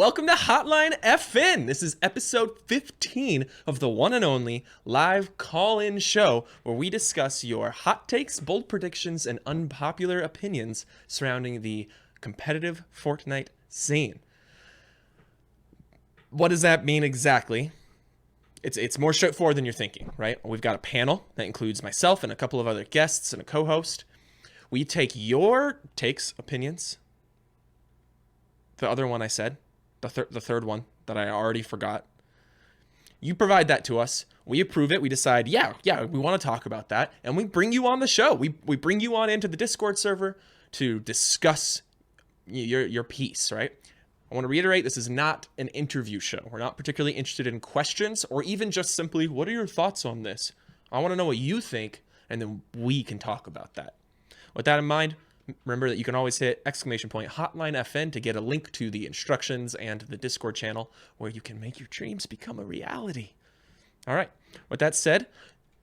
Welcome to Hotline FN. This is episode 15 of the one and only live call-in show where we discuss your hot takes, bold predictions, and unpopular opinions surrounding the competitive Fortnite scene. What does that mean exactly? It's more straightforward than you're thinking, right? We've got a panel that includes myself and a couple of other guests and a co-host. We take your takes, opinions. The other one I said, the third one that I already forgot. You provide that to us. We approve it. We decide, yeah, we want to talk about that. And we bring you on the show. We bring you on into the Discord server to discuss your piece, right? I want to reiterate, this is not an interview show. We're not particularly interested in questions or even just simply, what are your thoughts on this? I want to know what you think, and then we can talk about that. With that in mind, remember that you can always hit ! Hotline FN to get a link to the instructions and the Discord channel where you can make your dreams become a reality. All right. With that said,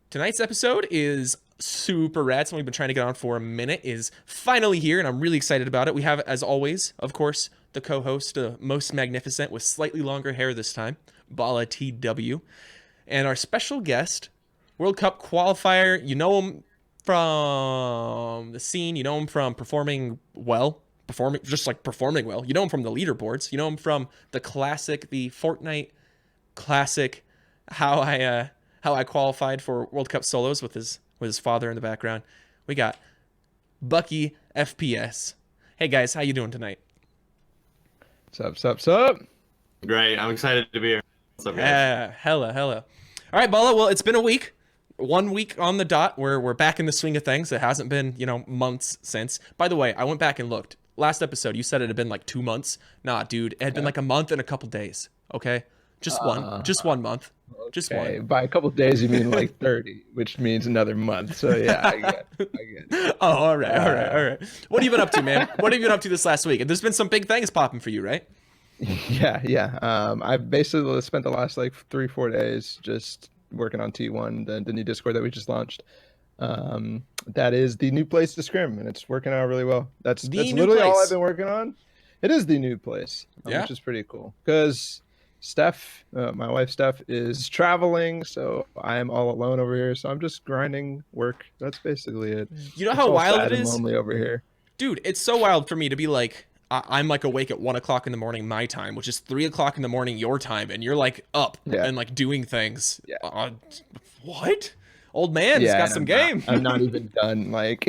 tonight's episode is super rad. Something we've been trying to get on for a minute is finally here, and I'm really excited about it. We have, as always, of course, the co-host, the most magnificent with slightly longer hair this time, Balla TW, and our special guest, World Cup qualifier. You know him from the scene. You know him from performing well. You know him from the leaderboards. You know him from the classic, the Fortnite classic, how I qualified for World Cup solos with his father in the background. We got BuckeFPS. Hey guys, how you doing tonight? What's up? Great. I'm excited to be here. What's up, guys? Yeah, hella. All right, Balla. Well, it's been a week. 1 week on the dot where we're back in the swing of things. It hasn't been, months since. By the way, I went back and looked. Last episode, you said it had been like 2 months. Nah, dude, it had been like a month and a couple days. Okay? Just 1 month. Okay. Just one. By a couple of days, you mean like 30, which means another month. So yeah, I get. Oh, all right. What have you been up to, man? What have you been up to this last week? And there's been some big things popping for you, right? Yeah. I basically spent the last like 3-4 days just working on T1, the new Discord that we just launched. That is the new place to scrim, and it's working out really well. That's literally all I've been working on. It is the new place, which is pretty cool because Steph, my wife Steph, is traveling, so I'm all alone over here. So I'm just grinding work. That's basically it. You know how wild it is? Lonely over here, dude. It's so wild for me to be like, I'm like awake at 1 o'clock in the morning my time, which is 3 o'clock in the morning your time, and you're like up and like doing things. Yeah. What? Old man's got some game. I'm not even done. Like,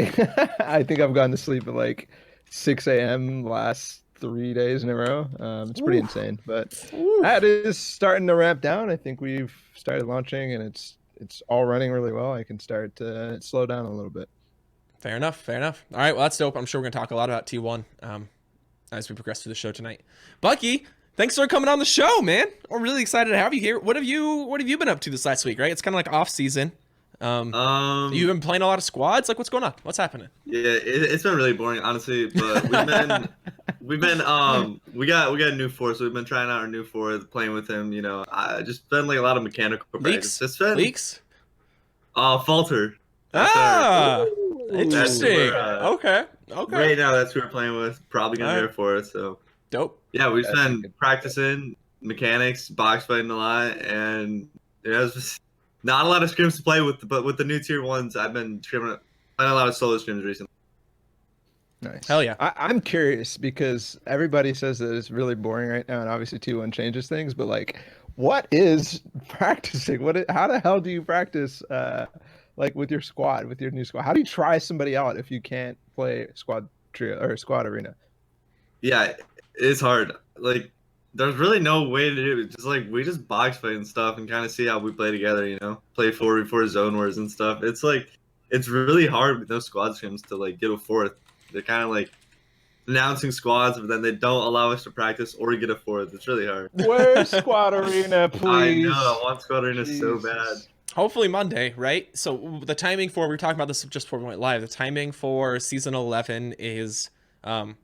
I think I've gone to sleep at like 6 a.m. last 3 days in a row. It's pretty insane, but that is starting to ramp down. I think we've started launching, and it's all running really well. I can start to slow down a little bit. Fair enough. All right, well, that's dope. I'm sure we're gonna talk a lot about T1 as we progress through the show tonight. Bucky, thanks for coming on the show, man. We're really excited to have you here. What have you been up to this last week? Right, it's kind of like off season. You've been playing a lot of squads. Like, what's going on? What's happening? Yeah, it's been really boring, honestly. But we got a new four, so we've been trying out our new four, playing with him. I just been like a lot of mechanical practice. Leaks. Falter. Interesting. Okay. Right now, that's who we're playing with. Probably gonna be there for us. So dope. Yeah, we've been practicing mechanics, box fighting a lot, and it's just not a lot of scrims to play with. But with the new tier ones, I've been playing a lot of solo scrims recently. Nice. Hell yeah. I'm curious because everybody says that it's really boring right now, and obviously T1 changes things. But like, what is practicing? How the hell do you practice? Like with your squad, with your new squad, how do you try somebody out if you can't play squad trio or squad arena? Yeah, it's hard. Like, there's really no way to do it. Just like we just box fight and stuff and kind of see how we play together. Play 4v4 zone wars and stuff. It's like it's really hard with no squad scrims to like get a fourth. They're kind of like announcing squads, but then they don't allow us to practice or get a fourth. It's really hard. Where's squad arena, please? I know. I want squad arena so bad. Hopefully Monday, right? So the timing we were talking about this just before we went live. The timing for season 11 is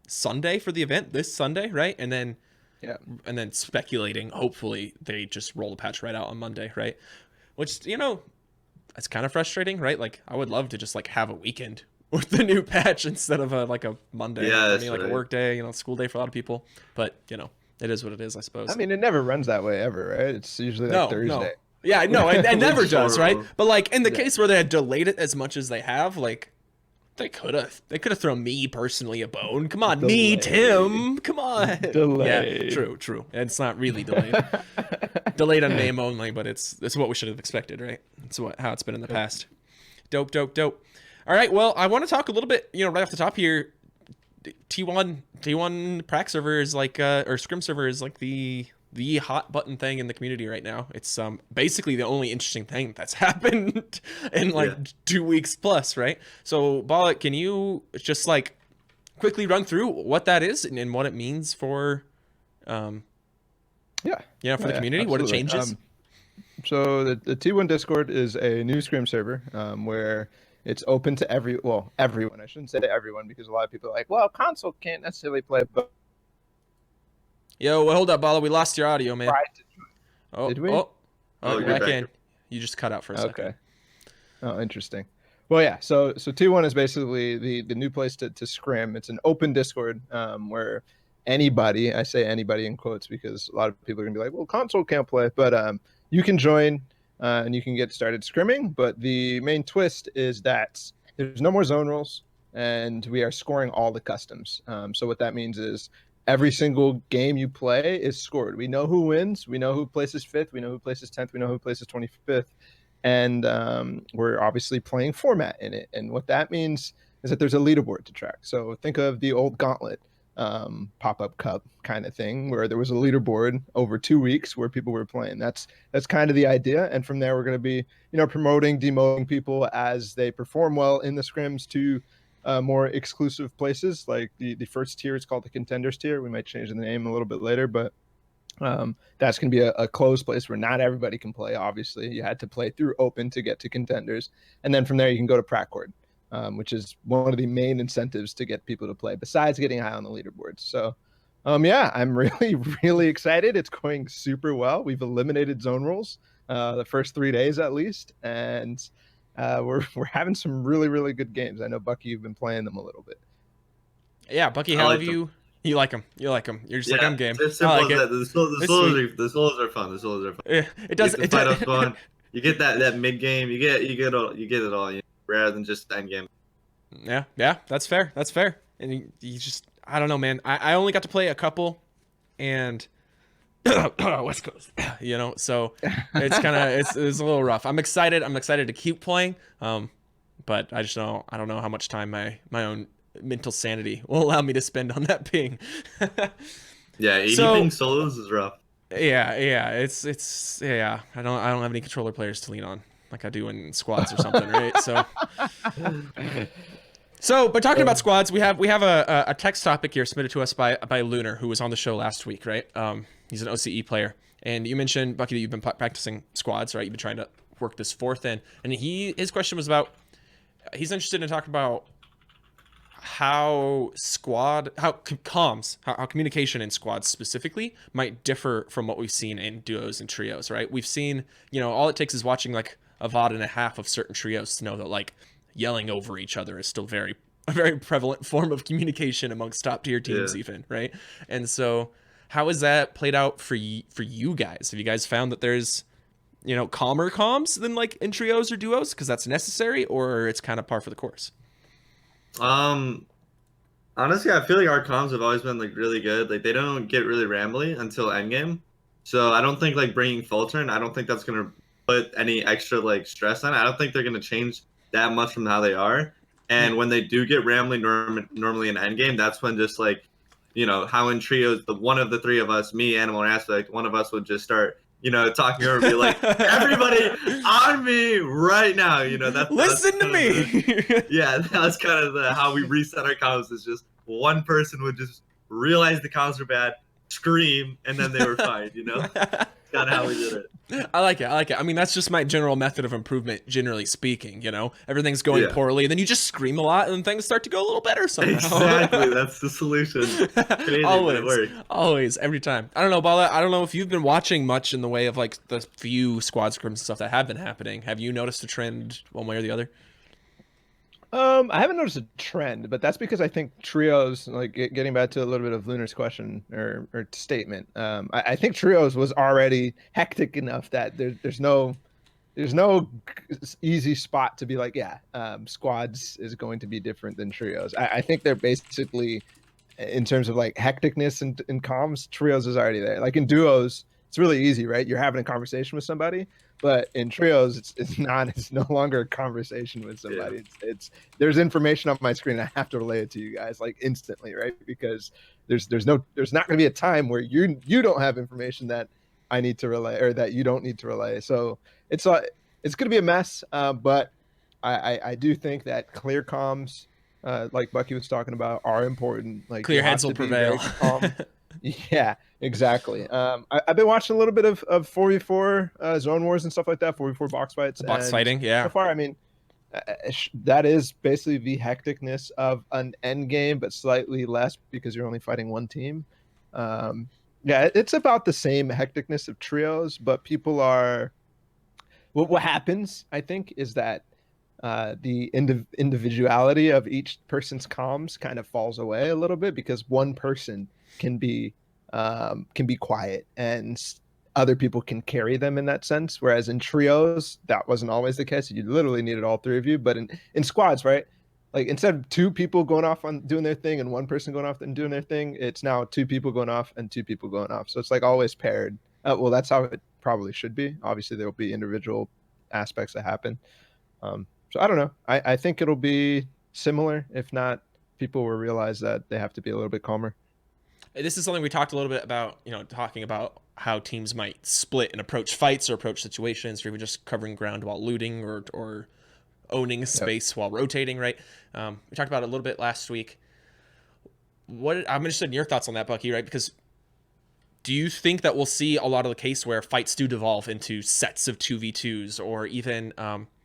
Sunday for the event, this Sunday, right? And then speculating, hopefully they just roll the patch right out on Monday, right? Which, it's kind of frustrating, right? Like, I would love to just like have a weekend with the new patch instead of a Monday. Yeah, like a work day, school day for a lot of people. But It is what it is, I suppose. I mean, it never runs that way ever, right? It's usually like Thursday. No. Yeah, no, it never does, right? Horrible. But like in the case where they had delayed it as much as they have, like they could have thrown me personally a bone. Come on, me, Delayed. Tim. Come on. Delayed. Yeah, true. It's not really delayed. Delayed on name only, but it's what we should have expected, right? It's how it's been in the past. Dope. All right, well, I want to talk a little bit, right off the top here. T1 prac server is like or scrim server is like the hot button thing in the community right now. It's basically the only interesting thing that's happened in like 2 weeks plus, right? So Balla, can you just like quickly run through what that is and what it means for for the community, what it changes? So the T1 Discord is a new scrim server where it's open to everyone. I shouldn't say to everyone because a lot of people are like, well, console can't necessarily play, but Yo, hold up, Balla. We lost your audio, man. Oh, did we? Oh, you're you're back back. in. You just cut out for a second. Okay. Oh, interesting. Well, yeah. So T1 is basically the new place to scrim. It's an open Discord where anybody, I say anybody in quotes because a lot of people are gonna be like, well, console can't play, but you can join and you can get started scrimming. But the main twist is that there's no more zone rules, and we are scoring all the customs. So what that means is every single game you play is scored. We know who wins. We know who places 5th. We know who places 10th. We know who places 25th. And we're obviously playing format in it. And what that means is that there's a leaderboard to track. So think of the old Gauntlet pop-up cup kind of thing where there was a leaderboard over 2 weeks where people were playing. That's kind of the idea. And from there, we're going to be, promoting, demoting people as they perform well in the scrims to more exclusive places. Like the first tier is called the Contenders tier. We might change the name a little bit later, but that's going to be a closed place where not everybody can play. Obviously, you had to play through open to get to Contenders, and then from there you can go to Pracord, which is one of the main incentives to get people to play, besides getting high on the leaderboards. So, I'm really excited. It's going super well. We've eliminated zone rules the first 3 days at least, and we're having some really good games. I know Bucky, you've been playing them a little bit. Yeah, Bucky, how have you? You like them. You're just like, I'm game. It's simple I like as it. that. The solos are fun. The solos are fun. Yeah, it does. It does. Fun. You get that mid game. You get it all. Rather than just end game. Yeah, that's fair. And you just, I don't know, man. I only got to play a couple, and West Coast, so it's kind of it's a little rough. I'm excited to keep playing, but I don't know how much time my own mental sanity will allow me to spend on that ping. Yeah, 80 ping solos is rough. Yeah, it's I don't have any controller players to lean on like I do in squads or something, right? But talking about squads, we have a text topic here submitted to us by Lunar, who was on the show last week, right? He's an OCE player, and you mentioned, Bucky, that you've been practicing squads, right? You've been trying to work this 4th in, and his question was about, he's interested in talking about how communication in squads specifically might differ from what we've seen in duos and trios, right? We've seen, all it takes is watching like a VOD and a half of certain trios to know that like yelling over each other is still a very prevalent form of communication amongst top tier teams, even, right? And so how has that played out for you guys? Have you guys found that there's, calmer comms than like in trios or duos because that's necessary, or it's kind of par for the course? Honestly, I feel like our comms have always been like really good. Like they don't get really rambly until endgame. So I don't think like bringing full turn, I don't think that's gonna put any extra like stress on it. I don't think they're gonna change that much from how they are. And when they do get rambly normally in endgame, that's when just like, how in trios, one of the 3 of us, me, Animal, and Aspect, one of us would just start, talking over, be like, everybody on me right now, Listen to me. That's kind of how we reset our comms. Is just one person would just realize the comms are bad, scream, and then they were fine. That's kind of how we did it. I like it. I mean, that's just my general method of improvement, generally speaking. Everything's going poorly, and then you just scream a lot, and things start to go a little better somehow. Exactly, that's the solution. Crazy, always, every time. I don't know, Balla. I don't know if you've been watching much in the way of like the few squad scrims and stuff that have been happening. Have you noticed a trend one way or the other? I haven't noticed a trend, but that's because I think trios, like getting back to a little bit of Lunar's question or statement, I think trios was already hectic enough that there's no easy spot to be like, yeah, squads is going to be different than trios. I think they're basically, in terms of like hecticness and comms, trios is already there. Like in duos, it's really easy, right? You're having a conversation with somebody, but in trios, it's not. It's no longer a conversation with Yeah. somebody. It's there's information on my screen. I have to relay it to you guys like instantly, right? Because there's not going to be a time where you don't have information that I need to relay or that you don't need to relay. So it's going to be a mess, but I do think that clear comms, like Bucky was talking about, are important. Like Clear you have heads will to be very prevail. calm. Yeah, exactly. I've been watching a little bit of 4v4 zone wars and stuff like that, 4v4 box fights, The box and fighting, so yeah. far, I mean, that is basically the hecticness of an end game, but slightly less because you're only fighting one team. Um, yeah, it's about the same hecticness of trios, but people are. What happens, I think, is that the individuality of each person's comms kind of falls away a little bit because one person can be quiet and other people can carry them in that sense. Whereas in trios, that wasn't always the case. You literally needed all three of you. But in squads, right? Like instead of two people going off on doing their thing and one person going off and doing their thing, it's now two people going off and two people going off. So it's like always paired. Well, that's how it probably should be. Obviously, there will be individual aspects that happen. So I don't know. I think it'll be similar. If not, people will realize that they have to be a little bit calmer. This is something we talked a little bit about, talking about how teams might split and approach fights or approach situations, or even just covering ground while looting or owning space while rotating, right? We talked about it a little bit last week. I'm interested in your thoughts on that, Bucky, right? Because do you think that we'll see a lot of the case where fights do devolve into sets of 2v2s, or even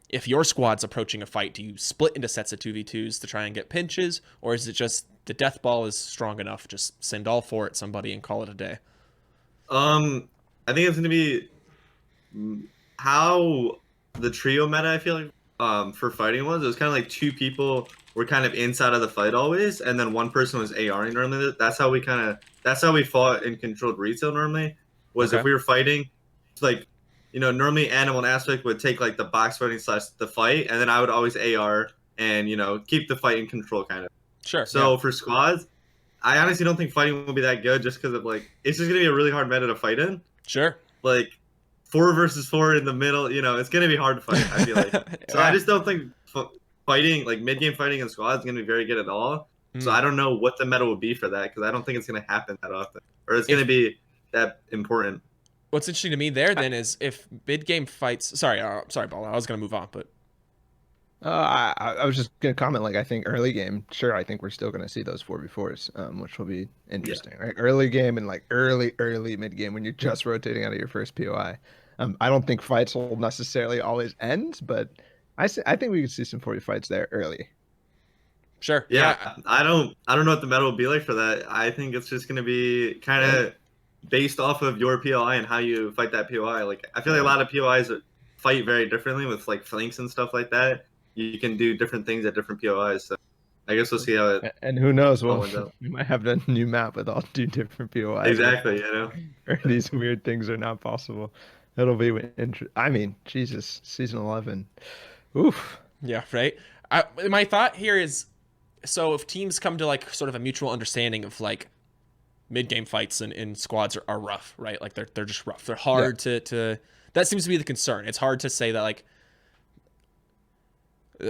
if your squad's approaching a fight, do you split into sets of 2v2s to try and get pinches, or is it just the death ball is strong enough, just send all four at somebody and call it a day? I think it's gonna be how the trio meta, I feel like, for fighting was. It was kind of like two people were kind of inside of the fight always, and then one person was ARing normally. That's how we fought and controlled retail normally. Was if Okay. we were fighting, it's like, normally Animal and Aspect would take like the box fighting slash the fight, and then I would always AR and keep the fight in control kind of. Sure. So for squads, I honestly don't think fighting will be that good just because of like it's just gonna be a really hard meta to fight in. Sure. Like 4 versus 4 in the middle, it's gonna be hard to fight. I feel like. So Yeah. I just don't think fighting, like mid game fighting in squads, is gonna be very good at all. So I don't know what the meta will be for that because I don't think it's gonna happen that often, or it's gonna be that important. What's interesting to me there then is if mid game fights. Sorry, Balla. I was gonna move on, but I was just gonna comment. Like I think early game, sure. I think we're still gonna see those 4v4s, which will be interesting, right? Early game and like early mid game when you're just rotating out of your first POI. I don't think fights will necessarily always end, but I think we could see some 40 fights there early. sure. Yeah, I don't know what the meta will be like for that. I think it's just gonna be kind of based off of your POI and how you fight that POI. Like I feel like a lot of POIs fight very differently with like flanks and stuff like that. You can do different things at different POIs. So I guess we'll see how it And who knows? all Well, went out. we might have a new map with all two different POIs. Exactly, Or these weird things are not possible. It'll be I mean, Jesus, season 11. Oof. Yeah, right. My thought here is, so if teams come to like sort of a mutual understanding of like mid game fights and squads are rough, right? Like they're just rough. They're hard to. That seems to be the concern. It's hard to say that like.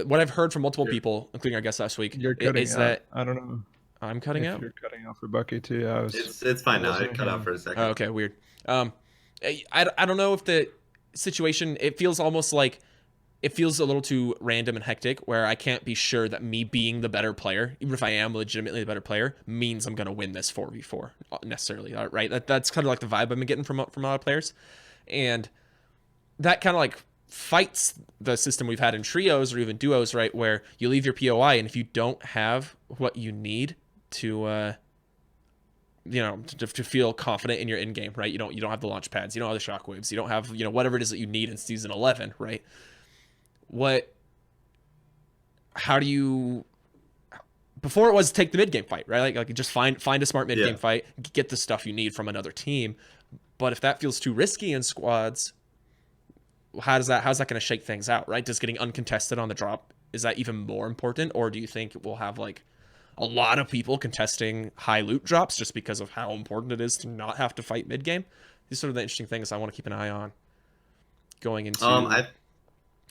What I've heard from multiple people, including our guest last week, You're cutting is out. that I don't know I'm cutting if out. you're cutting out for Bucky too. Yeah, it's fine now. It wasn't cut out him. for a second. Oh, okay, weird. I don't know if the situation, it feels almost like it feels a little too random and hectic where I can't be sure that me being the better player, even if I am legitimately the better player, means I'm going to win this 4v4 necessarily, right? That's kind of like the vibe I've been getting from a lot of players. And that kind of like fights the system we've had in trios or even duos, right? Where you leave your POI and if you don't have what you need to to feel confident in your in game, right? You don't have the launch pads, you don't have the shockwaves, you don't have whatever it is that you need in season 11, right? how do you? Before it was take the mid game fight, right? Like just find a smart mid game fight, get the stuff you need from another team. But if that feels too risky in squads, how's that going to shake things out, right? Does getting uncontested on the drop, is that even more important, or do you think we'll have like a lot of people contesting high loot drops just because of how important it is to not have to fight mid game? These are sort of the interesting things I want to keep an eye on going into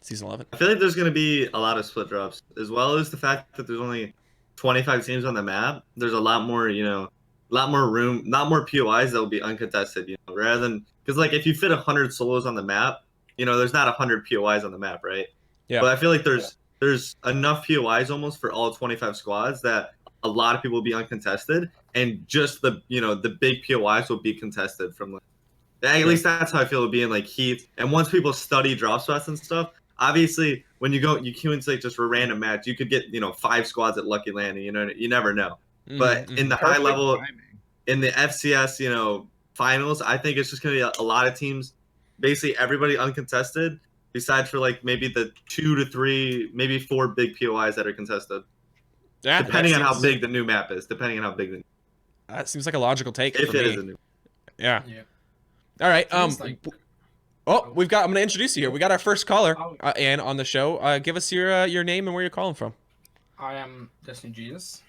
season 11. I feel like there's going to be a lot of split drops, as well as the fact that there's only 25 teams on the map. There's a lot more, a lot more room, not more POIs that will be uncontested, rather than, because like if you fit 100 solos on the map, there's not 100 POIs on the map, right? Yeah. But I feel like there's enough POIs almost for all 25 squads that a lot of people will be uncontested, and just the the big POIs will be contested from like, at least that's how I feel it being like Heat. And once people study drop spots and stuff, obviously when you queue into like just a random match, you could get 5 squads at Lucky Landing. You never know. But in the high level, in the FCS finals, I think it's just gonna be a lot of teams, basically everybody uncontested, besides for like maybe the 2 to 3, maybe 4 big POIs that are contested. Yeah, depending on how big the new map is. That seems like a logical take. If for it me. is a new. Yeah. All right. I'm going to introduce you here. We got our first caller, Ann, on the show. Give us your name and where you're calling from. I am Destiny Jesus.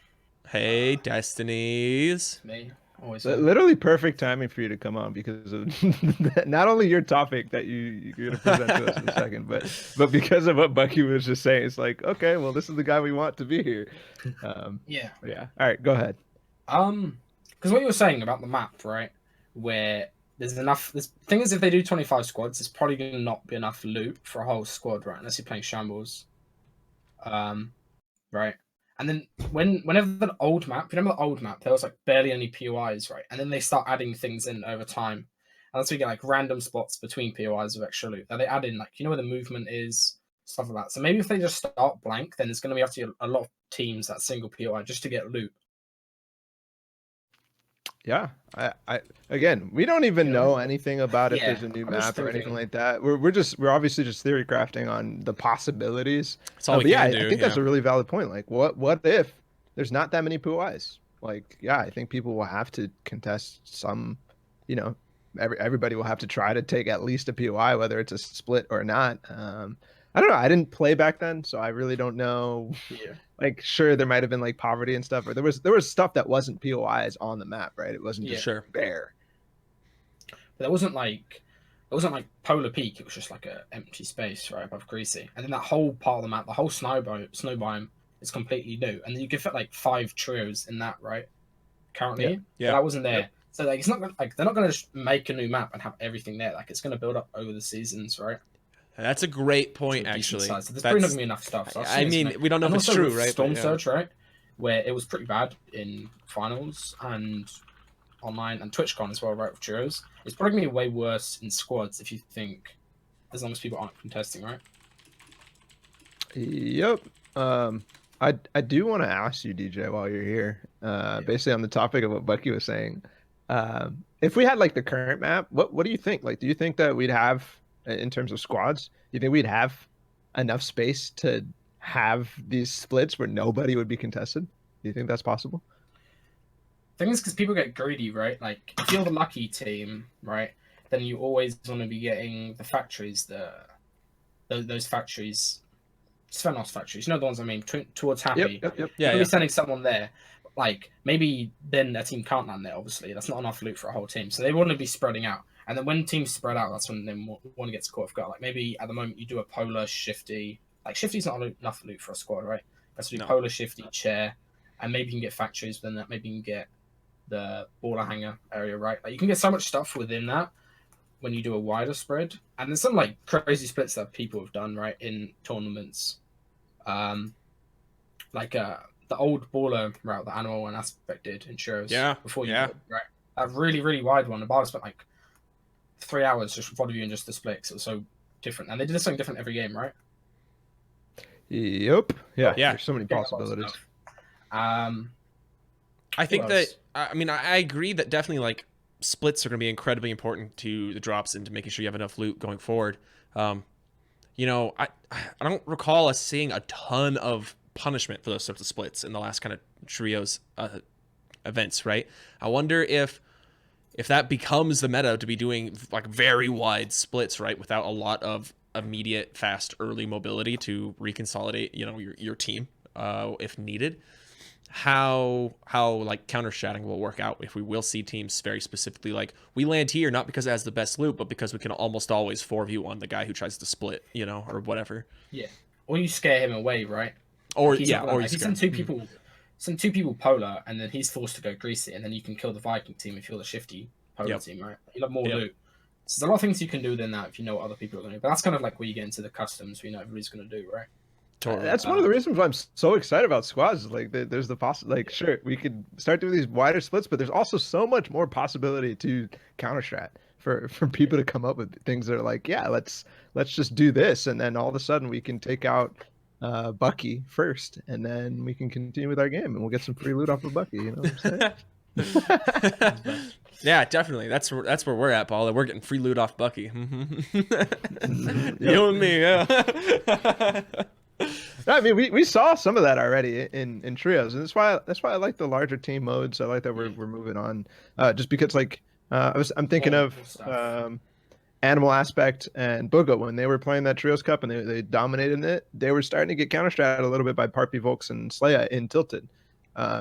Hey, Destinies. Me. Always. Literally perfect timing for you to come on because of not only your topic that you're going to present to us in a second, but because of what Bucky was just saying. It's like, okay, well, this is the guy we want to be here. Yeah. All right, go ahead. Because what you were saying about the map, right, where there's enough. The thing is, if they do 25 squads, it's probably going to not be enough loot for a whole squad, right? Unless you're playing shambles. Right. And then whenever the old map, remember the old map, there was like barely any POIs, right? And then they start adding things in over time. And that's where you get like random spots between POIs of extra loot. That they add in, like, where the movement is, stuff like that. So maybe if they just start blank, then it's going to be up to a lot of teams that single POI just to get loot. Yeah, I again, we don't even know anything about if there's a new map or anything like that. We're obviously just theory crafting on the possibilities. That's all we can do. I think that's a really valid point. Like, what if there's not that many POIs? Like, I think people will have to contest some. Everybody will have to try to take at least a POI, whether it's a split or not. I don't know. I didn't play back then, so I really don't know. Yeah. Like, sure, there might have been like poverty and stuff, or there was stuff that wasn't POIs on the map, right? It wasn't just bare. But there wasn't like Polar Peak. It was just like a empty space right above Greasy, and then that whole part of the map, the whole snow biome, is completely new, and then you can fit like 5 trios in that, right? Currently, but that wasn't there. Yep. So like, it's not like they're not going to just make a new map and have everything there. Like, it's going to build up over the seasons, right? That's a great point, actually. So there's probably not going to be enough stuff. So I mean, we don't know if it's true, right? Storm Surge, right? Where it was pretty bad in finals and online and TwitchCon as well, right? With trios. It's probably going to be way worse in squads if you think, as long as people aren't contesting, right? Yep. I do want to ask you, DJ, while you're here, basically on the topic of what Bucky was saying. If we had like the current map, what do you think? Like, do you think that we'd have, in terms of squads, do you think we'd have enough space to have these splits where nobody would be contested? Do you think that's possible? The thing is, because people get greedy, right? Like, if you're the lucky team, right, then you always want to be getting the factories, those factories, Svenos factories, the ones I mean, towards Happy. Yep. You'll be sending someone there. Like, maybe then a team can't land there, obviously. That's not enough loot for a whole team. So they want to be spreading out. And then when teams spread out, that's when they want to get caught off guard. Like, maybe at the moment you do a Polar, Shifty. Like, Shifty's not enough loot for a squad, right? But to do Polar, Shifty, Chair, and maybe you can get factories within that. Maybe you can get the Baller Hanger area, right? Like, you can get so much stuff within that when you do a wider spread. And there's some, like, crazy splits that people have done, right, in tournaments. The old Baller route that Animal and Aspect did in shows before you did, right? A really, really wide one. The Balla spent like 3 hours just following you in just the splits. It was so different. And they did something different every game, right? Yep. Yeah. There's so many possibilities. I think that, I agree that definitely like splits are going to be incredibly important to the drops and to making sure you have enough loot going forward. I don't recall us seeing a ton of punishment for those sorts of splits in the last kind of trios events, right? I wonder if that becomes the meta to be doing like very wide splits, right, without a lot of immediate, fast, early mobility to reconsolidate, your team if needed. How like counter stratting will work out if we will see teams very specifically like we land here not because it has the best loot, but because we can almost always 4v1 the guy who tries to split, or whatever. Yeah, or you scare him away, right? Or Like, or if you send two people polar, and then he's forced to go greasy, and then you can kill the Viking team if you're the shifty polar team, right? You'll have more loot. So there's a lot of things you can do than that if you know what other people are going to do. But that's kind of like where you get into the customs, where you know everybody's going to do, right? Totally. That's one of the reasons why I'm so excited about squads. Like, there's the like, sure, we could start doing these wider splits, but there's also so much more possibility to counter strat for people to come up with things that are like, yeah, let's just do this, and then all of a sudden we can take out Bucky first, and then we can continue with our game, and we'll get some free loot off of Bucky. You know what I'm saying? Yeah, definitely. That's where we're at, Balla. We're getting free loot off Bucky. You and me, yeah. I mean, we saw some of that already in trios, and that's why I like the larger team modes. I like that we're moving on, just because like I'm thinking of Animal Aspect and Booga when they were playing that trios cup and they dominated it. They were starting to get counter strat a little bit by Parpy, Volks, and Slaya in Tilted.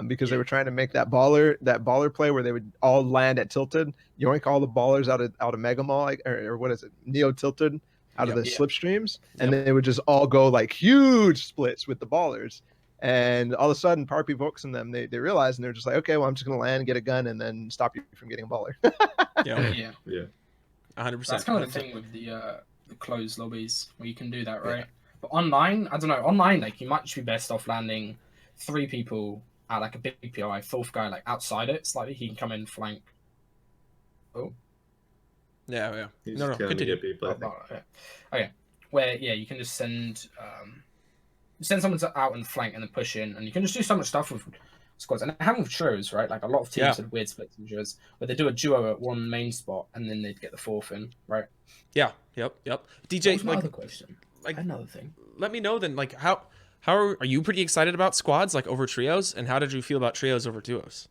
Because they were trying to make that baller play where they would all land at Tilted, yoink all the ballers out of Mega Mall, or what is it, Neo Tilted, out of the slipstreams, and then they would just all go like huge splits with the ballers. And all of a sudden, Parpy, Volks, and them, they realized, and they're just like, okay, well, I'm just gonna land, get a gun, and then stop you from getting a baller. Yeah. 100%. That's kind of the thing with the closed lobbies where you can do that, right? But online, I don't know. Online, like you might just be best off landing 3 people at like a big PI, fourth guy like outside it slightly. He can come in flank. Oh. Yeah. He's No, continue. People, Okay. Where you can just send someone out and flank and then push in, and you can just do so much stuff with squads. And having with trios, right? Like a lot of teams had weird splits in trios where they do a duo at one main spot and then they'd get the fourth in, right? Yeah. Yep. DJ, What was my other question? Like another thing. Let me know then. Like how are you pretty excited about squads like over trios, and how did you feel about trios over duos?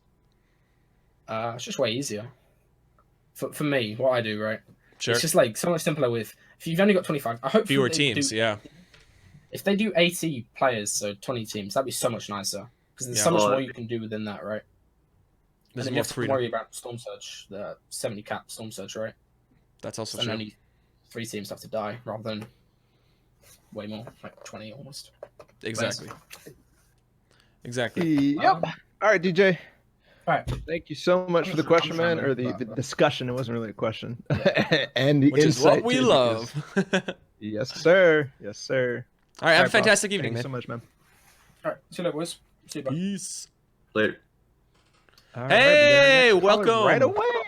It's just way easier. For me, what I do, right? Sure. It's just like so much simpler with if you've only got 25. I hope fewer teams. If they do 80 players, so 20 teams, that'd be so much nicer because there's so much more you can do within that, right? There's and then more you have to freedom. worry about Storm Surge, the 70 cap Storm Surge, right? That's also and true. only 3 teams have to die rather than way more, like 20 almost. Exactly. Yep. Um, All right, DJ. All right. Thank you so much for the question, man, or the discussion. It wasn't really a question. And the Which is insight what we too, love. Yes, sir. Yes, sir. All right, have a Bob. fantastic evening, Thank man. you so much, man. All right. See you later, boys. See you, bye. Peace. Later. All Hey, we got our next caller welcome. right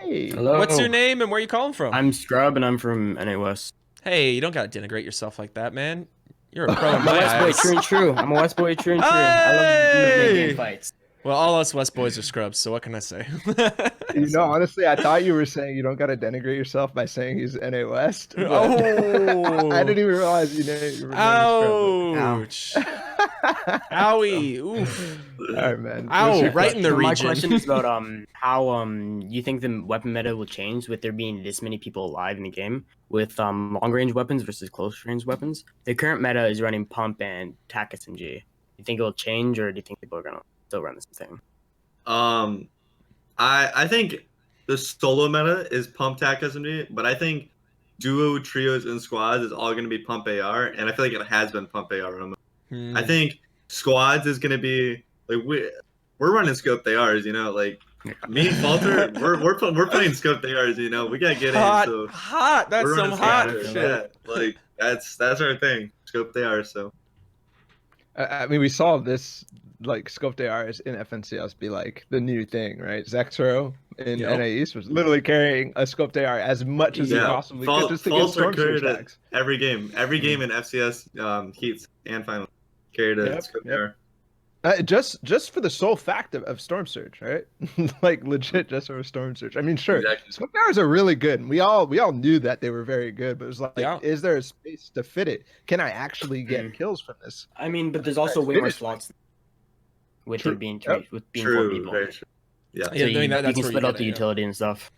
away. Hello. What's your name and where you calling from? I'm Scrub and I'm from NA West. Hey, you don't gotta denigrate yourself like that, man. You're a pro in I'm a my West boy, eyes. true and true. I'm a West boy, true and true. I love Hey! making fights. Well, all us West boys are scrubs, so what can I say? You know, honestly, I thought you were saying you don't got to denigrate yourself by saying he's NA West. but Oh. I didn't even realize you were Ouch. Owie. Oof. All right, man. Ow, What's your right in the So my region. question is about how you think the weapon meta will change with there being this many people alive in the game with long range weapons versus close range weapons. The current meta is running pump and tac SMG. Do you think it will change, or do you think people are gonna still run the same thing? I think the solo meta is pump tac SMG, but I think duo, trios, and squads is all going to be pump AR, and I feel like it has been pump AR. I think squads is going to be like we're running scoped ARs, you know, like me and Falter, we're playing scoped ARs, you know, we got to get hot, in. So hot. That's we're some running hot scoped ARs, shit. yeah, like that's our thing, scoped ARs. So I mean, we saw this like scoped ARs in FNCS be like the new thing, right? Zexro in NA East was literally carrying a scoped AR as much as he possibly could just to get storm surge attacks. Every game in FCS heats and finals carried a scoped AR. Just for the sole fact of Storm Surge, right? Like legit, just for Storm Surge. I mean, sure, Exactly. smoke towers are really good, and we all knew that they were very good. But it was like, Yeah. is there a space to fit it? Can I actually get kills from this? I mean, but there's also way more slots with True. there being Yep. with being 4 True, people. very true. Yeah. So Yeah, I mean, you that's can where split you out get the it, yeah. utility and stuff.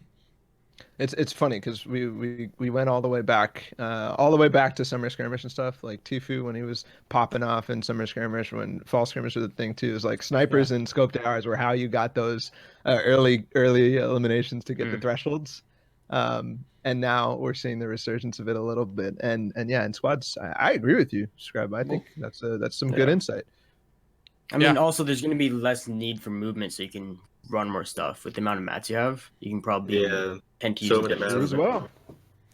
It's funny because we went all the way back to summer skirmish and stuff. Like Tifu when he was popping off in summer skirmish, when fall skirmish was a thing too. Is like snipers and scope towers were how you got those early eliminations to get the thresholds. And now we're seeing the resurgence of it a little bit. And yeah, in squads, I agree with you, Scrub. I think that's some good insight. I mean, also there's going to be less need for movement, so you can run more stuff with the amount of mats you have. You can probably tend to use So a many bit mats. more. True as well.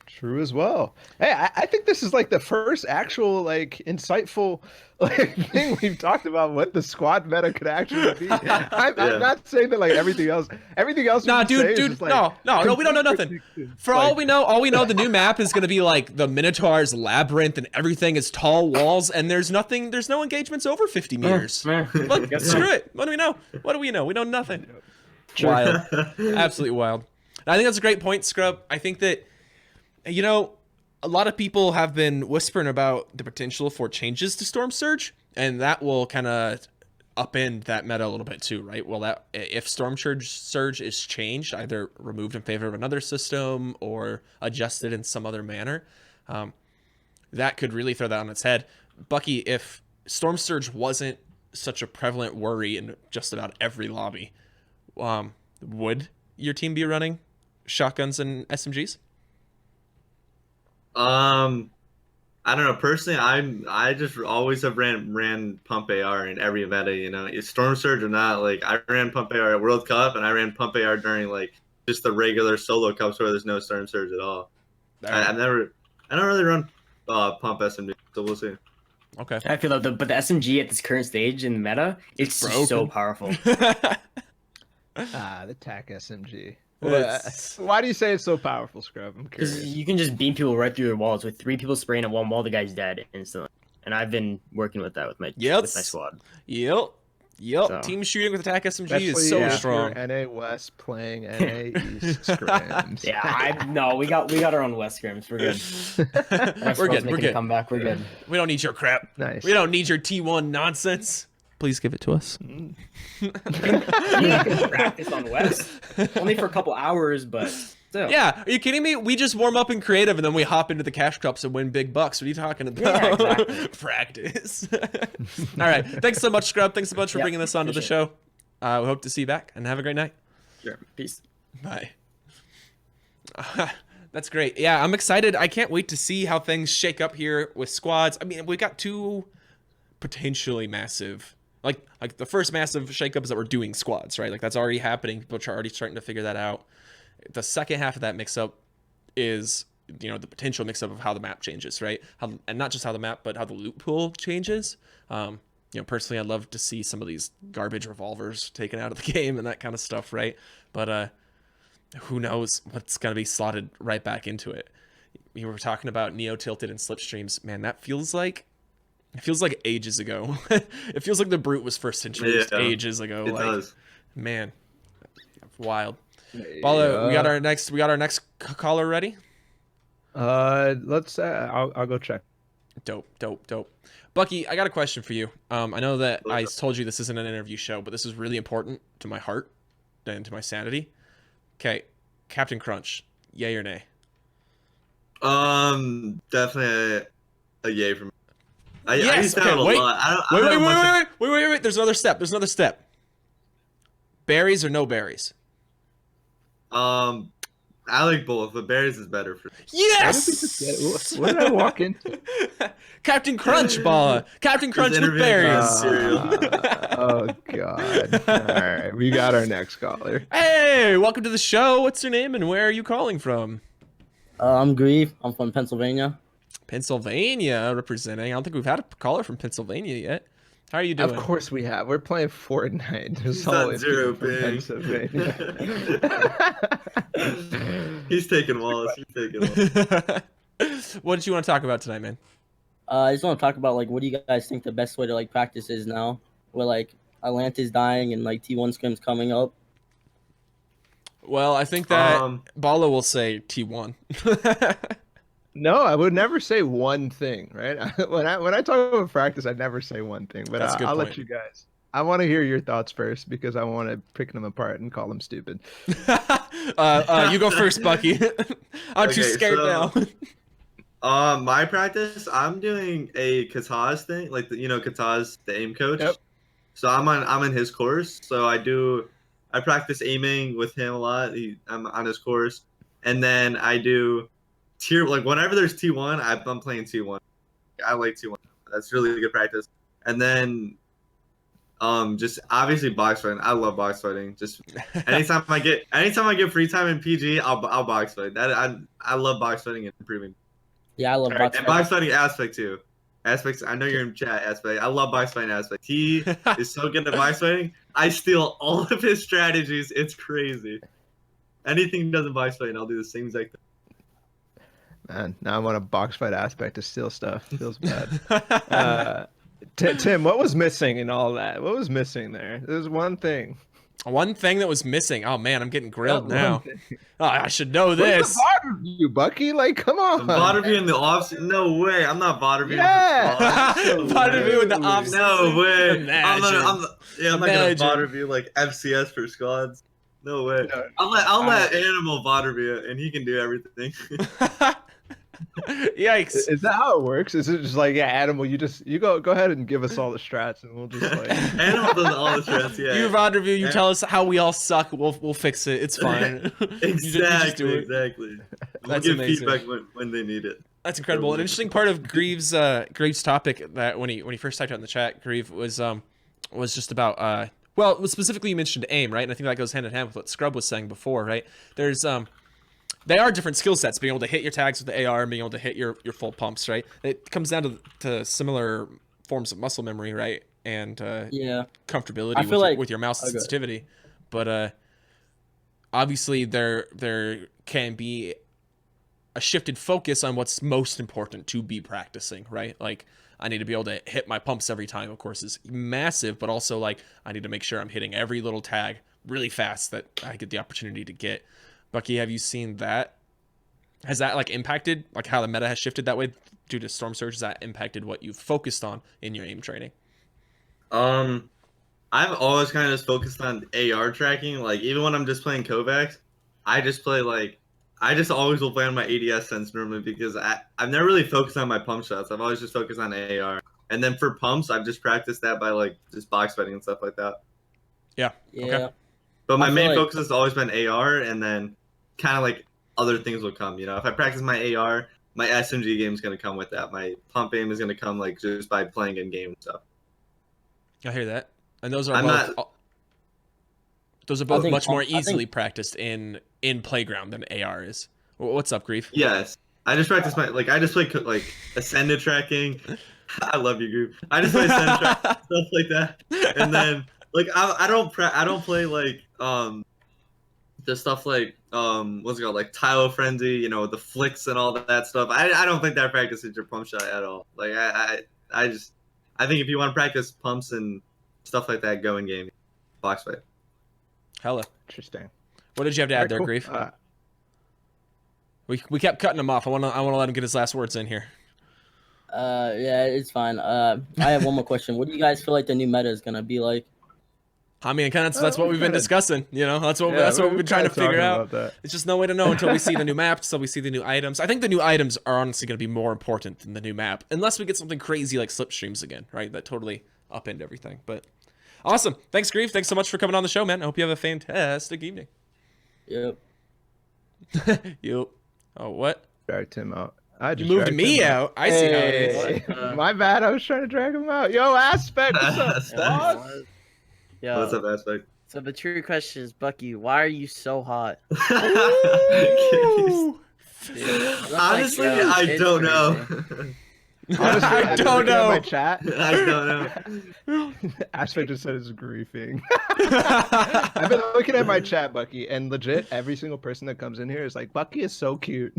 True as well. Hey, I think this is like the first actual like insightful like thing we've talked about what the squad meta could actually be. I'm not saying that like everything else. Nah, we can say is dude, just, like, no, we don't know nothing. predictions. For all we know, the new map is gonna be like the Minotaur's labyrinth, and everything is tall walls, and there's no engagements over 50 meters. Look, screw it. What do we know? What do we know? We know nothing. Wild, absolutely wild. And I think that's a great point, Scrub. I think that, you know, a lot of people have been whispering about the potential for changes to Storm Surge, and that will kind of upend that meta a little bit too, right? Well, that if Storm Surge is changed, either removed in favor of another system or adjusted in some other manner, that could really throw that on its head. Bucky, if Storm Surge wasn't such a prevalent worry in just about every lobby, would your team be running shotguns and SMGs? I don't know. Personally, I just always have ran pump AR in every meta. You know, it's Storm Surge or not. Like I ran pump AR at World Cup, and I ran pump AR during like just the regular solo cups where there's no Storm Surge at all. I don't really run pump SMG, so we'll see. Okay. I feel like but the SMG at this current stage in the meta, it's so powerful. The TAC SMG. It's- Why do you say it's so powerful, Scrub? I'm Because curious. you can just beam people right through your walls with 3 people spraying at one wall, the guy's dead instantly. And I've been working with that with my squad. Yep. So. Team shooting with attack SMG Especially is so if strong. you're NA West playing NA East scrims. Yeah, we got our own West scrims. We're good. We're good. Making a comeback. We're good. We don't need your crap. Nice. We don't need your T1 nonsense. Please give it to us. You can practice on West. Only for a couple hours, but still. Yeah, are you kidding me? We just warm up in creative and then we hop into the cash cups and win big bucks. What are you talking about? Yeah, exactly. Practice. All right. Thanks so much, Scrub. Thanks so much for bringing this onto the show. We hope to see you back and have a great night. Sure. Peace. Bye. That's great. Yeah, I'm excited. I can't wait to see how things shake up here with squads. I mean, we got 2 potentially massive, like the first massive shakeups that we're doing squads, right? Like that's already happening. People are already starting to figure that out. The second half of that mix-up is, you know, the potential mix-up of how the map changes, right? And not just how the map, but how the loot pool changes. You know, personally, I'd love to see some of these garbage revolvers taken out of the game and that kind of stuff, right? But who knows what's going to be slotted right back into it. We were talking about Neo Tilted and Slipstreams. Man, that feels like ages ago. It feels like the Brute was first introduced ages ago. It does. Man, wild. Balla, we got our next caller ready. Let's. I'll go check. Dope. Bucky, I got a question for you. I know that I told you this isn't an interview show, but this is really important to my heart and to my sanity. Okay, Captain Crunch, yay or nay? Definitely a yay from me. I Yes, use that okay, a wait. lot. I don't know much Wait. There's another step. Berries or no berries? I like both, but berries is better for me. Yes! What did I walk into? Captain Crunch, Balla. Captain Crunch with berries. Oh God! All right, we got our next caller. Hey, welcome to the show. What's your name and where are you calling from? I'm Grieve. I'm from Pennsylvania. Pennsylvania representing. I don't think we've had a caller from Pennsylvania yet. How are you doing? Of course we have. We're playing Fortnite. There's He's not always zero people from ping. Pennsylvania. He's taking Wallace. What did you want to talk about tonight, man? I just want to talk about like what do you guys think the best way to like practice is now? With like Atlanta's dying and like T1 scrim's coming up. Well, I think that Um, Balla will say T1. No, I would never say one thing, right? When I talk about practice, I never say one thing. But That's a good I'll point. let you guys. I want to hear your thoughts first because I want to pick them apart and call them stupid. You go first, Bucky. I'm too Okay, scared so- now. My practice, I'm doing a Kataz thing, like Kataz, the aim coach. Yep. So I'm in his course. So I practice aiming with him a lot. I'm on his course, and then I do tier like whenever there's T1, I'm playing T1. I like T1. That's really good practice. And then just obviously box fighting. I love box fighting. Just anytime I get free time in PG, I'll box fight. I love box fighting and improving. Yeah, I love box And fighting. box fighting Aspect too. Aspects, I know you're in chat, Aspect. I love box fighting Aspect. He is so good at box fighting. I steal all of his strategies. It's crazy. Anything he does in box fighting, I'll do the same exact thing. Man, now I want a box fight aspect to steal stuff. Feels bad. Tim, what was missing in all that? What was missing there? There's one thing. One thing that was missing. Oh man, I'm getting grilled That now. one thing. Oh, I should know Where's this. the VOD review, Bucky? Like, come on. VOD review in the off. No way. I'm not VOD reviewing. Yeah. VOD review in the off. No way. Imagine. I'm not gonna Imagine. VOD review like FCS for squads. No way. No. I'll let Animal VOD review it, and he can do everything. Yikes. Is that how it works? Is it just like, yeah, Animal, you go ahead and give us all the strats and we'll just like Animal does all the strats. Yeah. You VOD review, you Yeah. tell us how we all suck, we'll fix it. It's fine. You just do it. Exactly. We'll That's give amazing. feedback when they need it. That's incredible. An interesting part of Greaves' topic that when he first typed out in the chat, Grieve, was just about well, specifically you mentioned aim, right? And I think that goes hand in hand with what Scrub was saying before, right? There's they are different skill sets, being able to hit your tags with the AR and being able to hit your full pumps, right? It comes down to similar forms of muscle memory, right? And Yeah. comfortability I with, feel like- with your mouse Okay. sensitivity. But obviously there can be a shifted focus on what's most important to be practicing, right? Like I need to be able to hit my pumps every time, of course, is massive, but also like I need to make sure I'm hitting every little tag really fast that I get the opportunity to get. Bucky, have you seen that? Has that like impacted like how the meta has shifted that way due to Storm Surge? Has that impacted what you've focused on in your aim training? I've always kind of just focused on AR tracking. Like even when I'm just playing Kovacs, I just play I just always will play on my ADS sense normally because I've never really focused on my pump shots. I've always just focused on AR. And then for pumps, I've just practiced that by like just box fighting and stuff like that. Yeah. Yeah. Okay. But my I feel main like- focus has always been AR, and then kind of like other things will come. You know, if I practice my AR, my SMG game is gonna come with that. My pump aim is gonna come like just by playing in game and stuff. I hear that. And those are I'm both not- those are both think much more I think- easily practiced in playground than AR is. What's up, Grief? Yes, I just practice I just play like ascended tracking. I love you, group. I just play ascended track stuff like that, and then like I don't play like the stuff like what's it called, like Tylo Frenzy, you know, the flicks and all that stuff. I don't think that practices your pump shot at all. Like I think if you want to practice pumps and stuff like that, go in game, box fight. Hella. interesting. What did you have to add there, Cool. Grief? We kept cutting him off. I want to let him get his last words in here. Yeah, it's fine. I have one more question. What do you guys feel like the new meta is gonna be like? I mean, kind of that's what we we've been kinda- discussing. You know, that's what Yeah, we've been trying to kinda figure talking out. about that. It's just no way to know until we see the new map, until we see the new items. I think the new items are honestly going to be more important than the new map, unless we get something crazy like slipstreams again, right? That totally upend everything. But awesome. Thanks, Grief. Thanks so much for coming on the show, man. I hope you have a fantastic evening. Yep. You. Oh, what? Drag Tim out. I You just moved dragged me him out. I see how it is. Hey, my bad. I was trying to drag him out. Yo, Aspect. What's up? Aspect. boss? Yo, What's up, Aspect? so the true question is, Bucky, why are you so hot? Ooh. Honestly, Like, I it's don't know. Honestly, I I've been don't looking at my know. chat. I don't know. Aspect just said it's griefing. I've been looking at my chat, Bucky, and legit, every single person that comes in here is like, Bucky is so cute.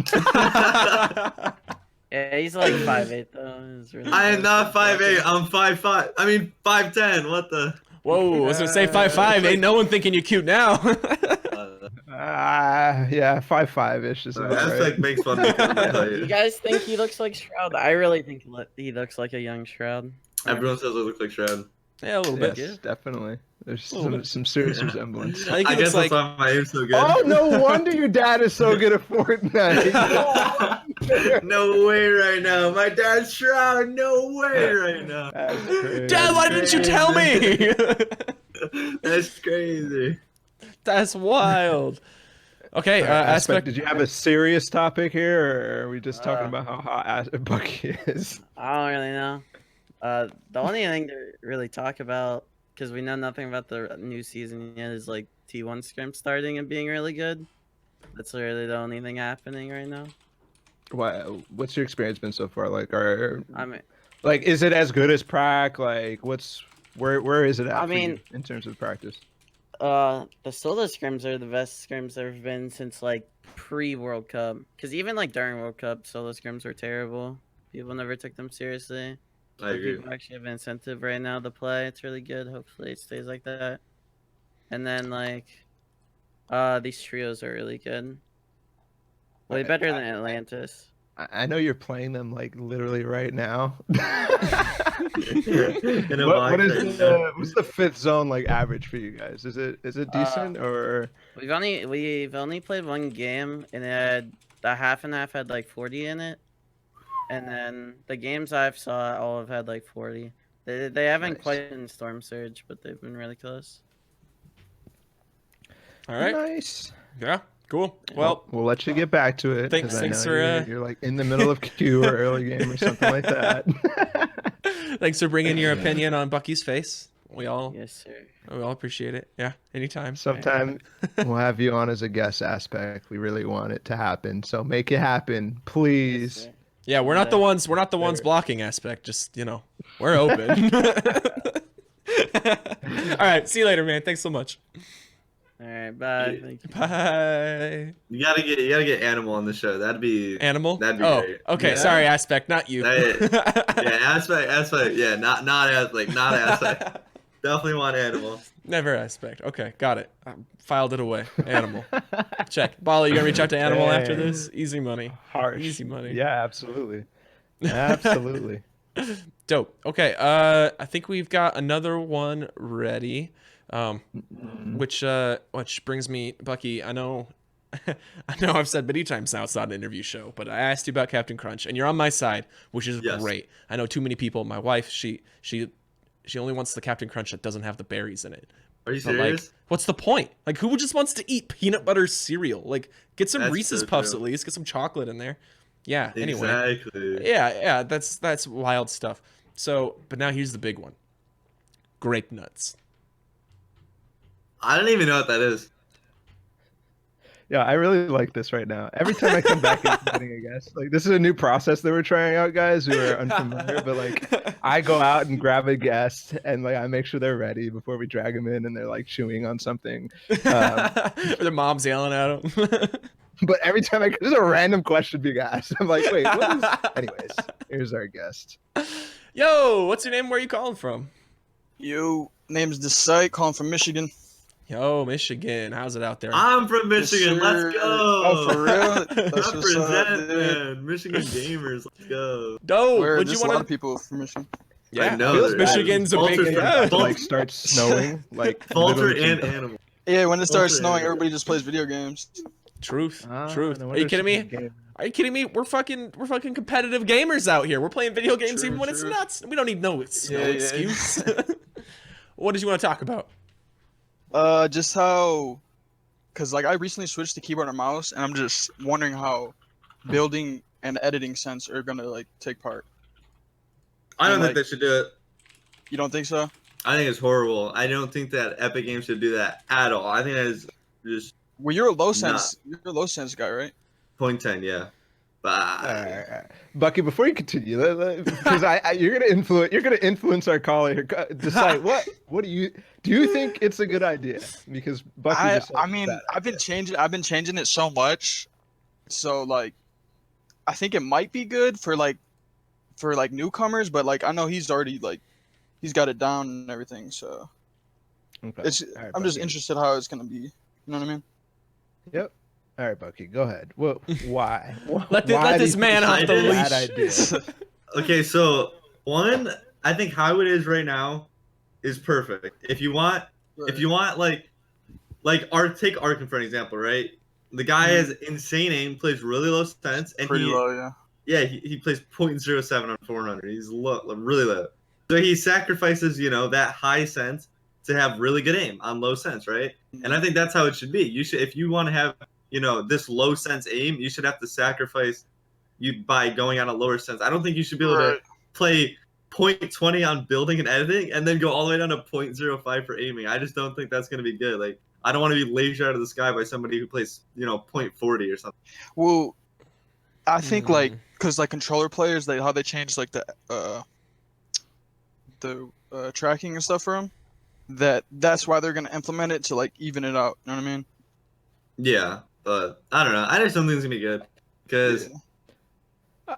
Yeah, he's like 5'8" though. It's really I am not close. 5'8". I'm 5'5". I mean 5'10". What the? Whoa, I was gonna say 5'5". Ain't no one thinking you cute now. Yeah, 5'5" is about That's right. like makes fun of me. Do you guys think he looks like Shroud? I really think he looks like a young Shroud. Everyone says I look like Shroud. Yeah, a little bit. Yes, definitely. There's Little bit. some serious resemblance. I think he I looks guess like. that's why my aim's so good. Oh, no wonder your dad is so good at Fortnite. No way right now. My dad's Shroud. No way right now. That's crazy. Dad, why didn't you tell me? That's crazy. That's wild. Okay, Aspect. Did you have a serious topic here, or are we just talking Uh, about how hot Bucky is? I don't really know. The only thing to really talk about, because we know nothing about the new season yet, is like T1 scrim starting and being really good. That's really the only thing happening right now. What's your experience been so far? Like, I mean, is it as good as prac? Like, where is it at? I for you mean- in terms of practice. the solo scrims are the best scrims there have been since like pre-World Cup. Because even like during World Cup, solo scrims were terrible. People never took them seriously. I agree. People actually have an incentive right now to play. It's really good. Hopefully it stays like that. And then like, these trios are really good. Way better than Atlantis. I know you're playing them like literally right now. In a What box is right now. what's the fifth zone like average for you guys? Is it decent or? We've only played one game, and it had the half and half had like 40 in it, and then the games I've saw all have had like 40. They haven't Nice. quite been Storm Surge, but they've been really close. All right. Nice. Yeah. Cool. Well, we'll let you get back to it. Thanks- 'cause I thanks know for, you're like in the middle of queue or early game or something like that. thanks for bringing your opinion on Bucky's face. We all Yes, sir. appreciate it. Yeah. Anytime. Sometime we'll have you on as a guest aspect. We really want it to happen, so make it happen, Yes, please. sir. Yeah, we're not the ones. We're not the ones Sure. blocking Aspect. Just we're open. All right. See you later, man. Thanks so much. All right, bye. Thank you. Bye. You gotta get Animal on the show. That'd be Animal. That'd be oh, great. okay. Yeah. Sorry, Aspect, not you. Yeah, aspect. Yeah, not aspect. Definitely want Animal. Never Aspect. Okay, got it. I filed it away. Animal. Check. Balla, you gonna reach out to Animal after Dang. this? Easy money. Harsh. Easy money. Yeah, absolutely. Absolutely. Dope. Okay. I think we've got another one ready. Which brings me, Bucky. I know I've said many times now it's not an interview show, but I asked you about Captain Crunch, and you're on my side, which is Yes. great. I know too many people. My wife, she only wants the Captain Crunch that doesn't have the berries in it. Are you But, like, serious? what's the point? Like, who just wants to eat peanut butter cereal? Like, get some That's Reese's so Puffs true. at least. Get some chocolate in there. Yeah. Anyway. Exactly. Yeah. That's wild stuff. So, but now here's the big one. Grape nuts. I don't even know what that is. Yeah, I really like this right now. Every time I come back and getting a guest, like this is a new process that we're trying out, guys who are unfamiliar. But like, I go out and grab a guest, and like I make sure they're ready before we drag them in, and they're like chewing on something. Or the mom's yelling at him. But every time there's a random question being asked, I'm like, wait, what is? Anyways, here's our guest. Yo, what's your name? Where are you calling from? Yo, name's Desai, calling from Michigan. Yo, Michigan. How's it out there? I'm from Michigan. Yes, Let's sir. go. Oh, for real? That's what's up, Represent, dude. man. Michigan gamers. Let's go. Dope. Where Would there's you a lot want of to? people from Michigan. Yeah, I know feels there Michigan's a is. big. Vulture- Yeah. Vulture- Like starts snowing, like Vulture literally and tomorrow. Animal. Yeah, when it starts Also- snowing, everybody just plays video games. Truth. Ah, Truth. no Are you wonder kidding me? it's a game. Are you kidding me? We're fucking competitive gamers out here. We're playing video games True, even when it's true. nuts. We don't need no Yeah, excuse. What did you want to talk about? Just how, cause like I recently switched to keyboard and mouse, and I'm just wondering how building and editing sense are gonna like take part. I don't And, think like- they should do it. You don't think so? I think it's horrible. I don't think that Epic Games should do that at all. I think that is just Well, you're a low sense. You're a low sense guy, right? 0.10, yeah. But All right. Bucky, before you continue, because you're gonna influence our call here. Decide what do you think it's a good idea? Because Bucky just said I mean, that. I've been changing it so much, so like, I think it might be good for like newcomers, but like I know he's already like, he's got it down and everything. So Okay. It's All right, I'm just Bucky. interested how it's gonna be. You know what I mean? Yep. All right, Bucky, go ahead. Well, why? Let Why do this you man think off it's the a bad leash. idea? Okay, so one, I think how it is right now is perfect. If you want, like take Arkin for an example, right? The guy has insane aim, plays really low sense, and Pretty low, yeah. he plays 0.07 on 400. He's low, really low. So he sacrifices, that high sense to have really good aim on low sense, right? And I think that's how it should be. You should, if you want to have, this low sense aim, you should have to sacrifice you by going on a lower sense. I don't think you should be able to play 0.20 on building and editing and then go all the way down to 0.05 for aiming. I just don't think that's going to be good. Like, I don't want to be laser out of the sky by somebody who plays, 0.40 or something. Well, I think like because like controller players, how they change like the tracking and stuff for them. That's why they're gonna implement it to like even it out. You know what I mean? Yeah, but I don't know. I just don't think it's gonna be good because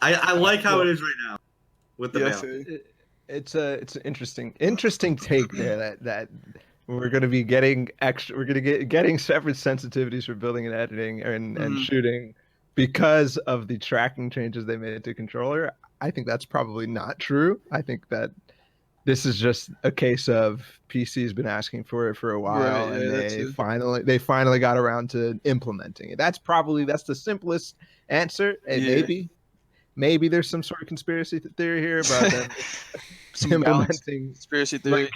I like how it is right now with the balance. It's an interesting take there that we're going to be getting getting separate sensitivities for building and editing and shooting because of the tracking changes they made to controller. I think that's probably not true. I think that this is just a case of PC's been asking for it for a while, and they finally got around to implementing it. That's the simplest answer. And maybe there's some sort of conspiracy theory here about them implementing conspiracy theory. Like,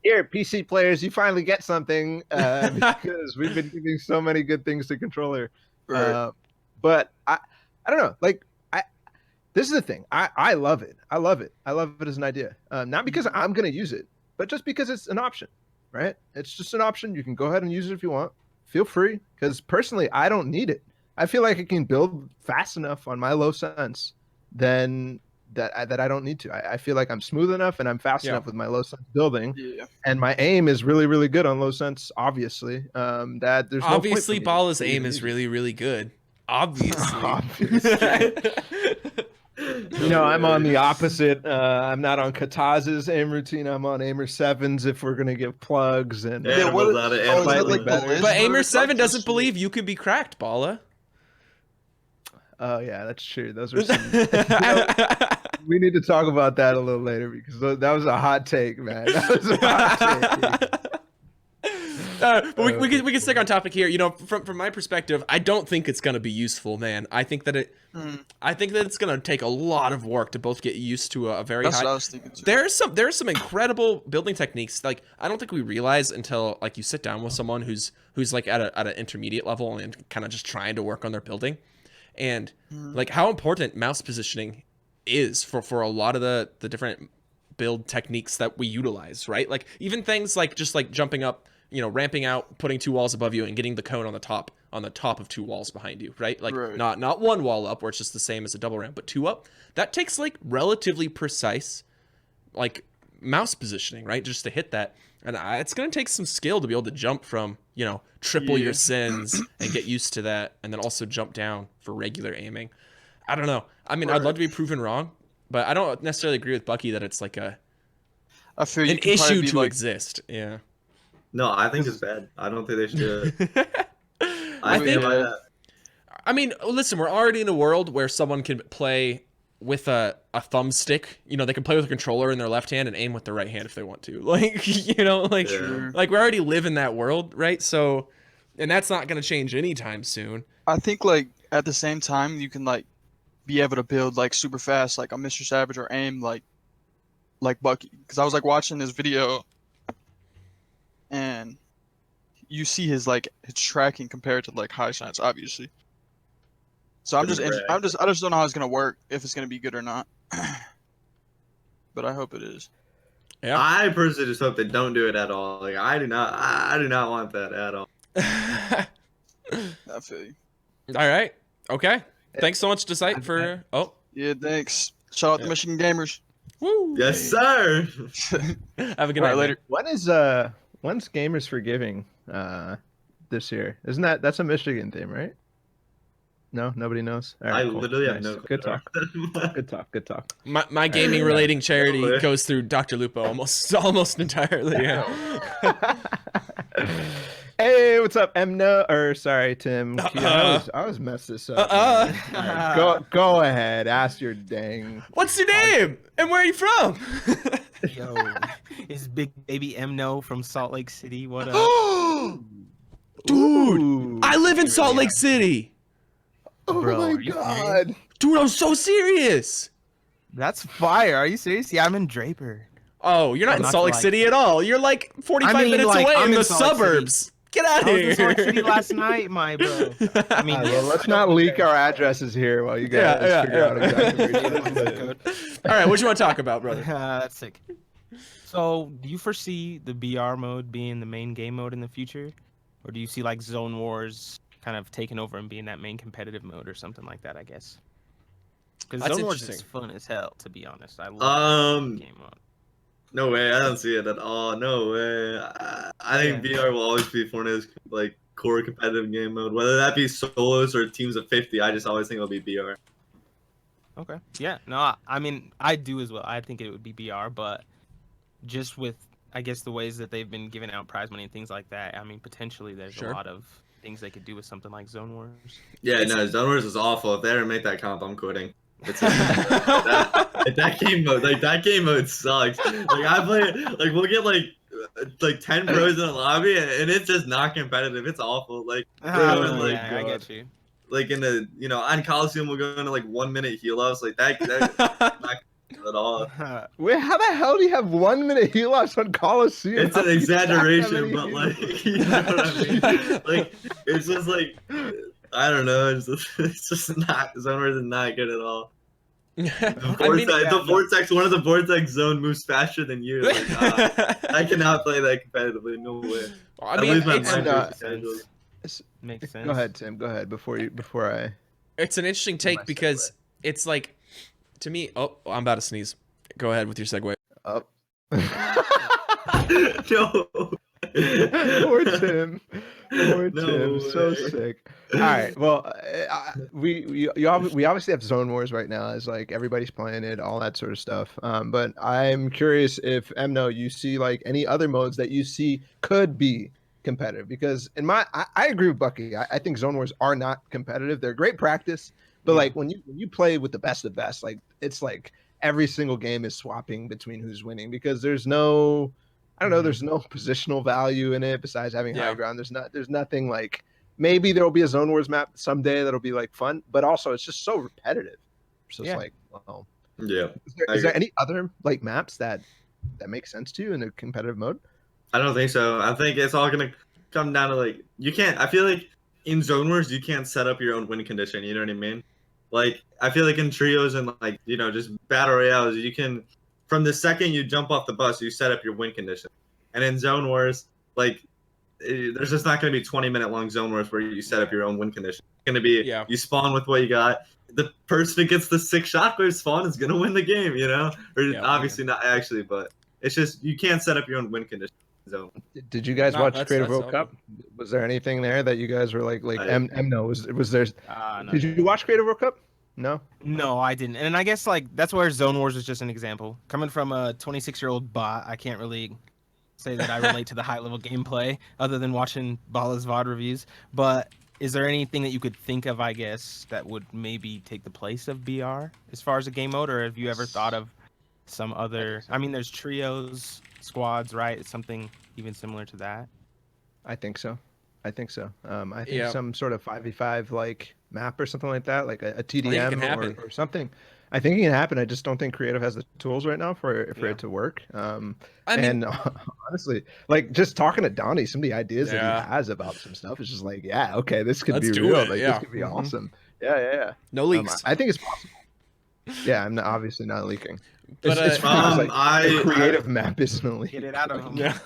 here, PC players, you finally get something because we've been giving so many good things to controller. Right. But I don't know. Like, this is the thing. I love it. I love it as an idea. Not because I'm going to use it, but just because it's an option, right? It's just an option. You can go ahead and use it if you want. Feel free. Because personally, I don't need it. I feel like I can build fast enough on my low sense then that I don't need to. I feel like I'm smooth enough and I'm fast enough with my low sense building. Yeah. And my aim is really, really good on low sense, obviously. That there's obviously no Balla's aim is really, really good. Obviously. I'm on the opposite. I'm not on Kataz's aim routine. I'm on Aimer 7's if we're gonna give plugs and But Aimer 7 doesn't believe you could be cracked, Balla. Oh yeah, that's true. Those are some. We need to talk about that a little later because that was a hot take, man. That was a hot take. But we can stick on topic here. From my perspective, I don't think it's gonna be useful, man. I think that it's gonna take a lot of work to both get used to a very That's high. what I was thinking too. There's some incredible building techniques. Like, I don't think we realize until like you sit down with someone who's like at an intermediate level and kind of just trying to work on their building, and like how important mouse positioning is for a lot of the different build techniques that we utilize, right? Like even things like just like jumping up, ramping out, putting 2 walls above you and getting the cone on the top of 2 walls behind you, right? Like not 1 wall up where it's just the same as a double ramp, but 2 up. That takes like relatively precise like mouse positioning, right? Just to hit that. And it's going to take some skill to be able to jump from, triple your sins and get used to that, and then also jump down for regular aiming. I don't know. I mean, I'd love to be proven wrong, but I don't necessarily agree with Bucky that it's like an issue to exist. Yeah. No, I think it's bad. I don't think they should do it. I mean, listen, we're already in a world where someone can play with a thumbstick. They can play with a controller in their left hand and aim with their right hand if they want to. Like, like we already live in that world, right? So, and that's not going to change anytime soon. I think like at the same time you can like be able to build like super fast like a Mr. Savage or aim like Bucky, because I was like watching this video and you see his tracking compared to like high sense, obviously. So I just don't know how it's gonna work, if it's gonna be good or not. But I hope it is. Yeah. I personally just hope they don't do it at all. Like I do not want that at all. I feel you. All right. Okay. Thanks so much, Decide, for. Oh. Yeah. Thanks. Shout out to Michigan gamers. Woo. Yes, sir. Have a good night later. When's Gamers for Giving this year? Isn't that's a Michigan theme, right? No, nobody knows. All I right, cool. literally have Nice. no. Good talk. Good talk. Good talk. My gaming relating charity way. goes through Dr. Lupo almost entirely. Yeah. Hey, what's up, Emna? Or sorry, Tim. Yeah, I was messed this up. Man. All right, go ahead. Ask your dang. What's your name? And where are you from? Yo, is Big Baby Mno from Salt Lake City? What up? Dude, Ooh. I live in Salt Lake City. Oh Bro, my are you god. Dude, I'm so serious. That's fire. Are you serious? Yeah, I'm in Draper. Oh, you're not in Not Salt to Lake like- City at all. You're like 45 I mean, minutes like, away I'm in in the Salt Lake City. suburbs. Get out I of was in Salt Lake here. City last night, my bro. I mean, All right, well, let's not leak our addresses here while you guys figure out exactly where you live. All right, what you want to talk about, brother? That's sick. So, do you foresee the BR mode being the main game mode in the future? Or do you see like Zone Wars kind of taking over and being that main competitive mode or something like that, I guess? Because That's Zone Wars is interesting. fun as hell, to be honest. I love that game mode. No way, I don't see it at all. No way. I think BR will always be Fortnite's like core competitive game mode, whether that be solos or teams of 50. I just always think it'll be BR. Okay. Yeah. No, I mean, I do as well. I think it would be BR, but just with, I guess, the ways that they've been giving out prize money and things like that, I mean, potentially there's Sure. a lot of things they could do with something like Zone Wars. Yeah, no, Zone Wars is awful. If they ever make that comp, I'm quitting. It's that game mode, like that game mode sucks. Like I play, like we'll get like 10 pros in a lobby, and it's just not competitive. It's awful. Like, Oh, yeah, I get you. like in the on Coliseum, we'll go into like 1 minute heal ups. Like that not good at all. Wait, how the hell do you have 1 minute heal ups on Coliseum? It's an exaggeration, but like, you know what I mean? Like, it's just like, I don't know. It's just not, Zone Wars is not good at all. The Vortex, one of the Vortex zone moves faster than you. Like, I cannot play that competitively. No way. I mean, lose my it's, mind Makes for schedules. Makes sense. Go ahead, Tim. Go ahead before I. it's an interesting take because it's like, to me, oh, I'm about to sneeze. Go ahead with your segue. Up. No. Poor Tim. Poor No Tim. So way. sick. All right. Well, we obviously have Zone Wars right now, as like everybody's playing it, all that sort of stuff. But I'm curious if Emno, you see like any other modes that you see could be competitive, because I agree with Bucky. I think Zone Wars are not competitive. They're great practice, but like when you play with the best of best, like it's like every single game is swapping between who's winning, because there's no, I don't know, there's no positional value in it besides having high ground. There's nothing like, maybe there will be a Zone Wars map someday that'll be like fun, but also it's just so repetitive. So it's like, well, Yeah. is there any other like maps that make sense to you in a competitive mode? I don't think so. I think it's all gonna come down to like, you can't. I feel like in Zone Wars you can't set up your own win condition. You know what I mean? Like I feel like in trios and like just battle royales, you can, from the second you jump off the bus, you set up your win condition. And in Zone Wars, like there's just not gonna be 20-minute long Zone Wars where you set up your own win condition. It's gonna be you spawn with what you got. The person who gets the 6 shockwave spawn is gonna win the game. Or obviously not actually, but it's just you can't set up your own win condition. Zone. Did you guys watch Creative World Cup? Was there anything there that you guys were like no, was there? No. Did you watch Creative World Cup? No. No, I didn't. And I guess like that's where Zone Wars is just an example. Coming from a 26-year-old bot, I can't really say that I relate to the high level gameplay other than watching Balla's VOD reviews. But is there anything that you could think of, I guess, that would maybe take the place of BR as far as a game mode, or have you ever thought of some other? I mean, there's trios, squads, right? It's something even similar to that. I think so. I think some sort of 5v5 like map or something like that, like a TDM or something. I think it can happen. I just don't think Creative has the tools right now for it to work. And honestly, like just talking to Donnie, some of the ideas that he has about some stuff is just like, okay, this could be real. This could be awesome. Yeah. No leaks. I think it's possible. Yeah, I'm obviously not leaking. But it's funny, the creative map isn't leaking. Get it out of him. Yeah.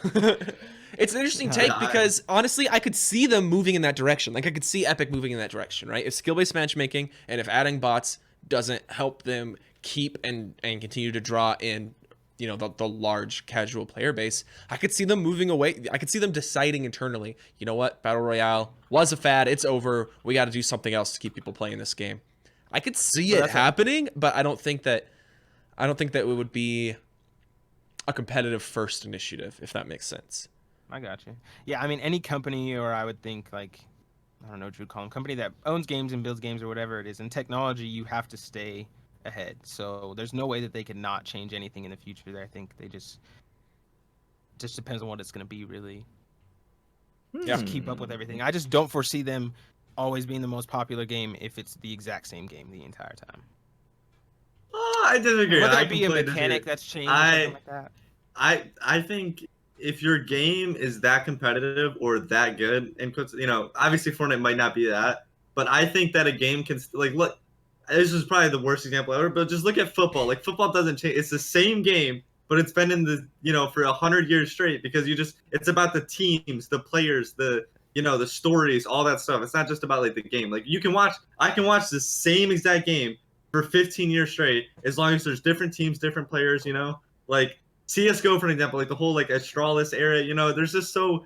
It's an interesting take because honestly, I could see them moving in that direction. Like I could see Epic moving in that direction, right? If skill-based matchmaking and if adding bots doesn't help them keep and continue to draw in the large casual player base. I could see them moving away. I could see them deciding internally, you know what, Battle Royale was a fad. It's over. We got to do something else to keep people playing this game. I could see it happening, but I don't think that it would be a competitive first initiative, if that makes sense. I got you. Yeah, I mean, any company, or I would think like, I don't know what you'd call them, company that owns games and builds games or whatever it is. In technology, you have to stay ahead. So there's no way that they could not change anything in the future there. I think they just depends on what it's going to be, really. Just keep up with everything. I just don't foresee them always being the most popular game if it's the exact same game the entire time. I disagree. Would there be a mechanic that's changed or something like that? I think if your game is that competitive or that good, and obviously Fortnite might not be that, but I think that a game can look. This is probably the worst example ever, but just look at football. Like, football doesn't change. It's the same game, but it's been in the for 100 years straight, because it's about the teams, the players, the stories, all that stuff. It's not just about like the game. Like, I can watch the same exact game for 15 years straight, as long as there's different teams, different players. Like CS:GO, for an example, like the whole like Astralis era. There's just I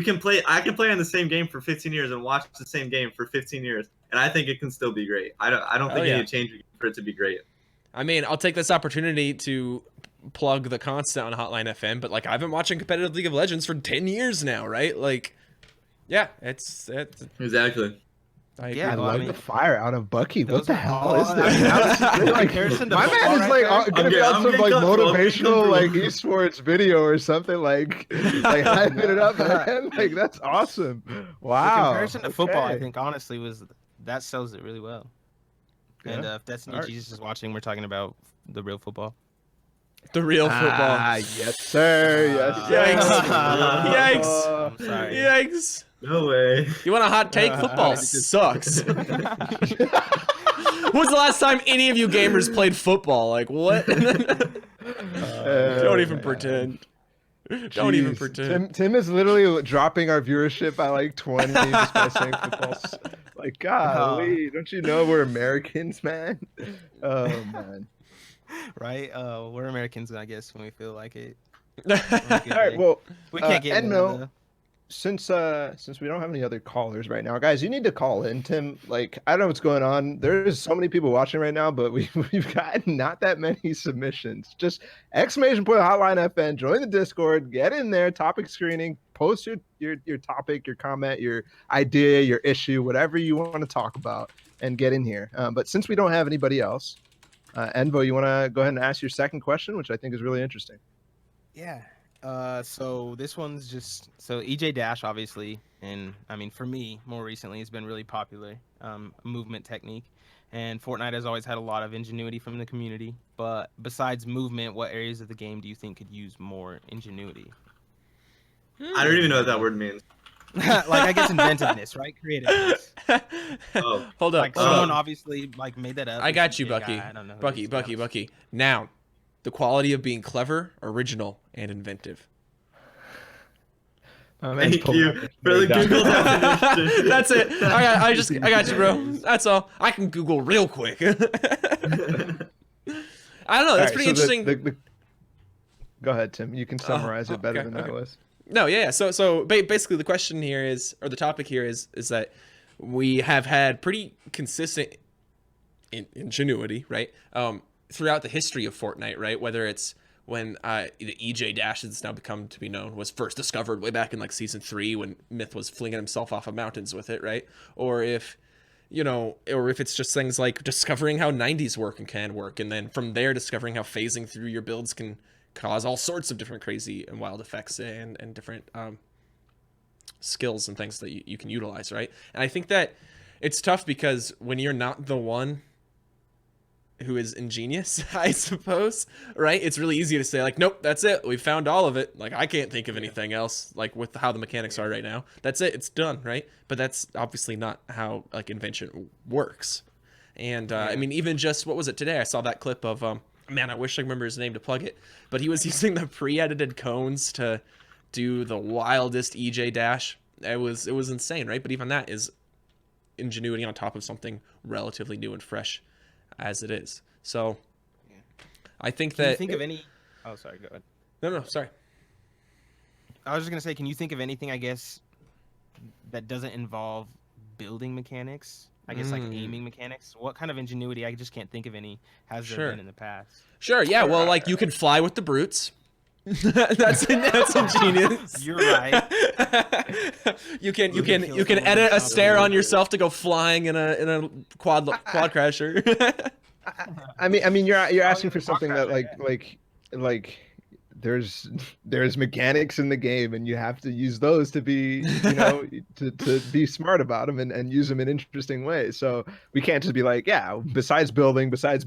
can play on the same game for 15 years and watch the same game for 15 years, and I think it can still be great. I don't think you need to change for it to be great. I mean, I'll take this opportunity to plug the constant on Hotline FN, but like, I've been watching competitive League of Legends for 10 years now, right? Like, yeah, it's exactly. I love the fire out of Bucky. What the hell is this? My man is like gonna be on some like motivational like esports video or something, like hyping it up, man. Like, that's awesome. Wow. The comparison to football, I think, honestly, that sells it really well. Yeah. And if Destiny Jesus is watching, we're talking about the real football. The real football. Yes, sir. Yes, Yikes. Yikes. I'm sorry. Yikes. No way. You want a hot take? Football sucks. When was the last time any of you gamers played football? Like, what? Don't even pretend. Don't even pretend. Tim is literally dropping our viewership by like 20 just by saying football. Like, golly, don't you know we're Americans, man? Oh, man. Right? We're Americans, I guess, when we feel like it. All right, well, we can't get Edmo, since we don't have any other callers right now, guys, you need to call in. Tim, like, I don't know what's going on. There's so many people watching right now, but we've got not that many submissions. Just exclamation point Hotline FN, join the Discord, get in there, topic screening, post your topic, your comment, your idea, your issue, whatever you want to talk about, and get in here. But since we don't have anybody else, Envo, you want to go ahead and ask your second question, which I think is really interesting. Yeah. So this one's just EJ Dash, obviously, and I mean, for me, more recently, it's been really popular movement technique, and Fortnite has always had a lot of ingenuity from the community. But besides movement, what areas of the game do you think could use more ingenuity? I don't even know what that word means. Like, I guess inventiveness, right? Creativeness. Oh, hold up. Like, someone obviously like made that up. I got you, Bucky. I don't know. Bucky. Noun. The quality of being clever, original, and inventive. Thank you for the Google definition. That's it. I got you, bro. That's all. I can Google real quick. I don't know. That's pretty interesting. Go ahead, Tim. You can summarize it better than I was. No, yeah. So basically, the question here is, or the topic here is that we have had pretty consistent ingenuity, right? Throughout the history of Fortnite, right? Whether it's when the EJ Dash has now become to be known was first discovered way back in like season 3 when Myth was flinging himself off of mountains with it, right? Or if it's just things like discovering how 90s work and can work, and then from there discovering how phasing through your builds can cause all sorts of different crazy and wild effects and different skills and things that you can utilize, right? And I think that it's tough because when you're not the one who is ingenious, I suppose, right? It's really easy to say like, nope, that's it. We found all of it. Like, I can't think of anything else, like with how the mechanics are right now. That's it. It's done, right? But that's obviously not how like invention works. And I mean, even just, what was it today? I saw that clip of, man, I wish I remember his name to plug it, but he was using the pre-edited cones to do the wildest EJ Dash. It was insane, right? But even that is ingenuity on top of something relatively new and fresh as it is. So I think that... Can you think of any... Oh, sorry. Go ahead. No, sorry. I was just gonna say, can you think of anything, I guess, that doesn't involve building mechanics? I guess like aiming mechanics. What kind of ingenuity? I just can't think of any. Has there been in the past? Sure. Yeah. Well, like you can fly with the brutes. that's ingenious. You're right. you can edit a stair on yourself to go flying in a quad crasher. I mean, you're asking for something that like there's mechanics in the game, and you have to use those to be, to be smart about them and use them in interesting ways. So we can't just be like, yeah, besides movement, besides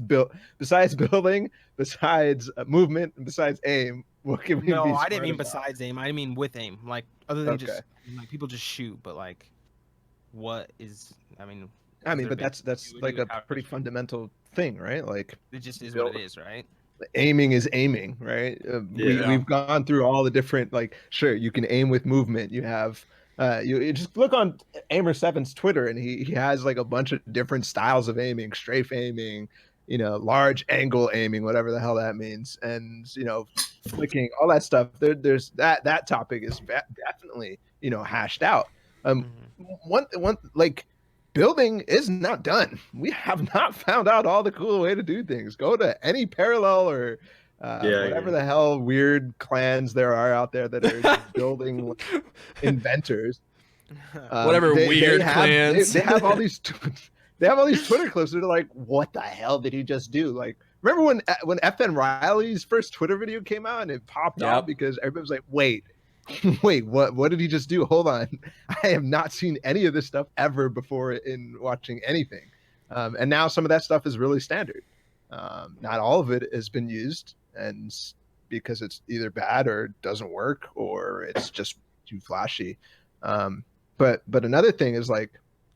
aim, what can we be No, I smart didn't mean about? besides aim. I mean with aim. Like other than just like people just shoot, but like what is? I mean, but that's like a pretty fundamental thing, right? Like it just is what it is, right? Aiming is aiming, right? We've gone through all the different, like, sure, you can aim with movement. You have you just look on Aimer7's Twitter, and he has like a bunch of different styles of aiming: strafe aiming, large angle aiming, whatever the hell that means, and flicking, all that stuff. There's that topic is definitely hashed out. One like, building is not done. We have not found out all the cool way to do things. Go to any parallel or whatever the hell weird clans there are out there that are just building inventors. Whatever weird clans. They have all these. They have all these Twitter clips that are like, "What the hell did he just do?" Like, remember when FN Riley's first Twitter video came out and it popped off because everybody was like, "Wait, what did he just do? Hold on, I have not seen any of this stuff ever before in watching anything." And now some of that stuff is really standard. Not all of it has been used, and because it's either bad or doesn't work or it's just too flashy. But another thing is, like,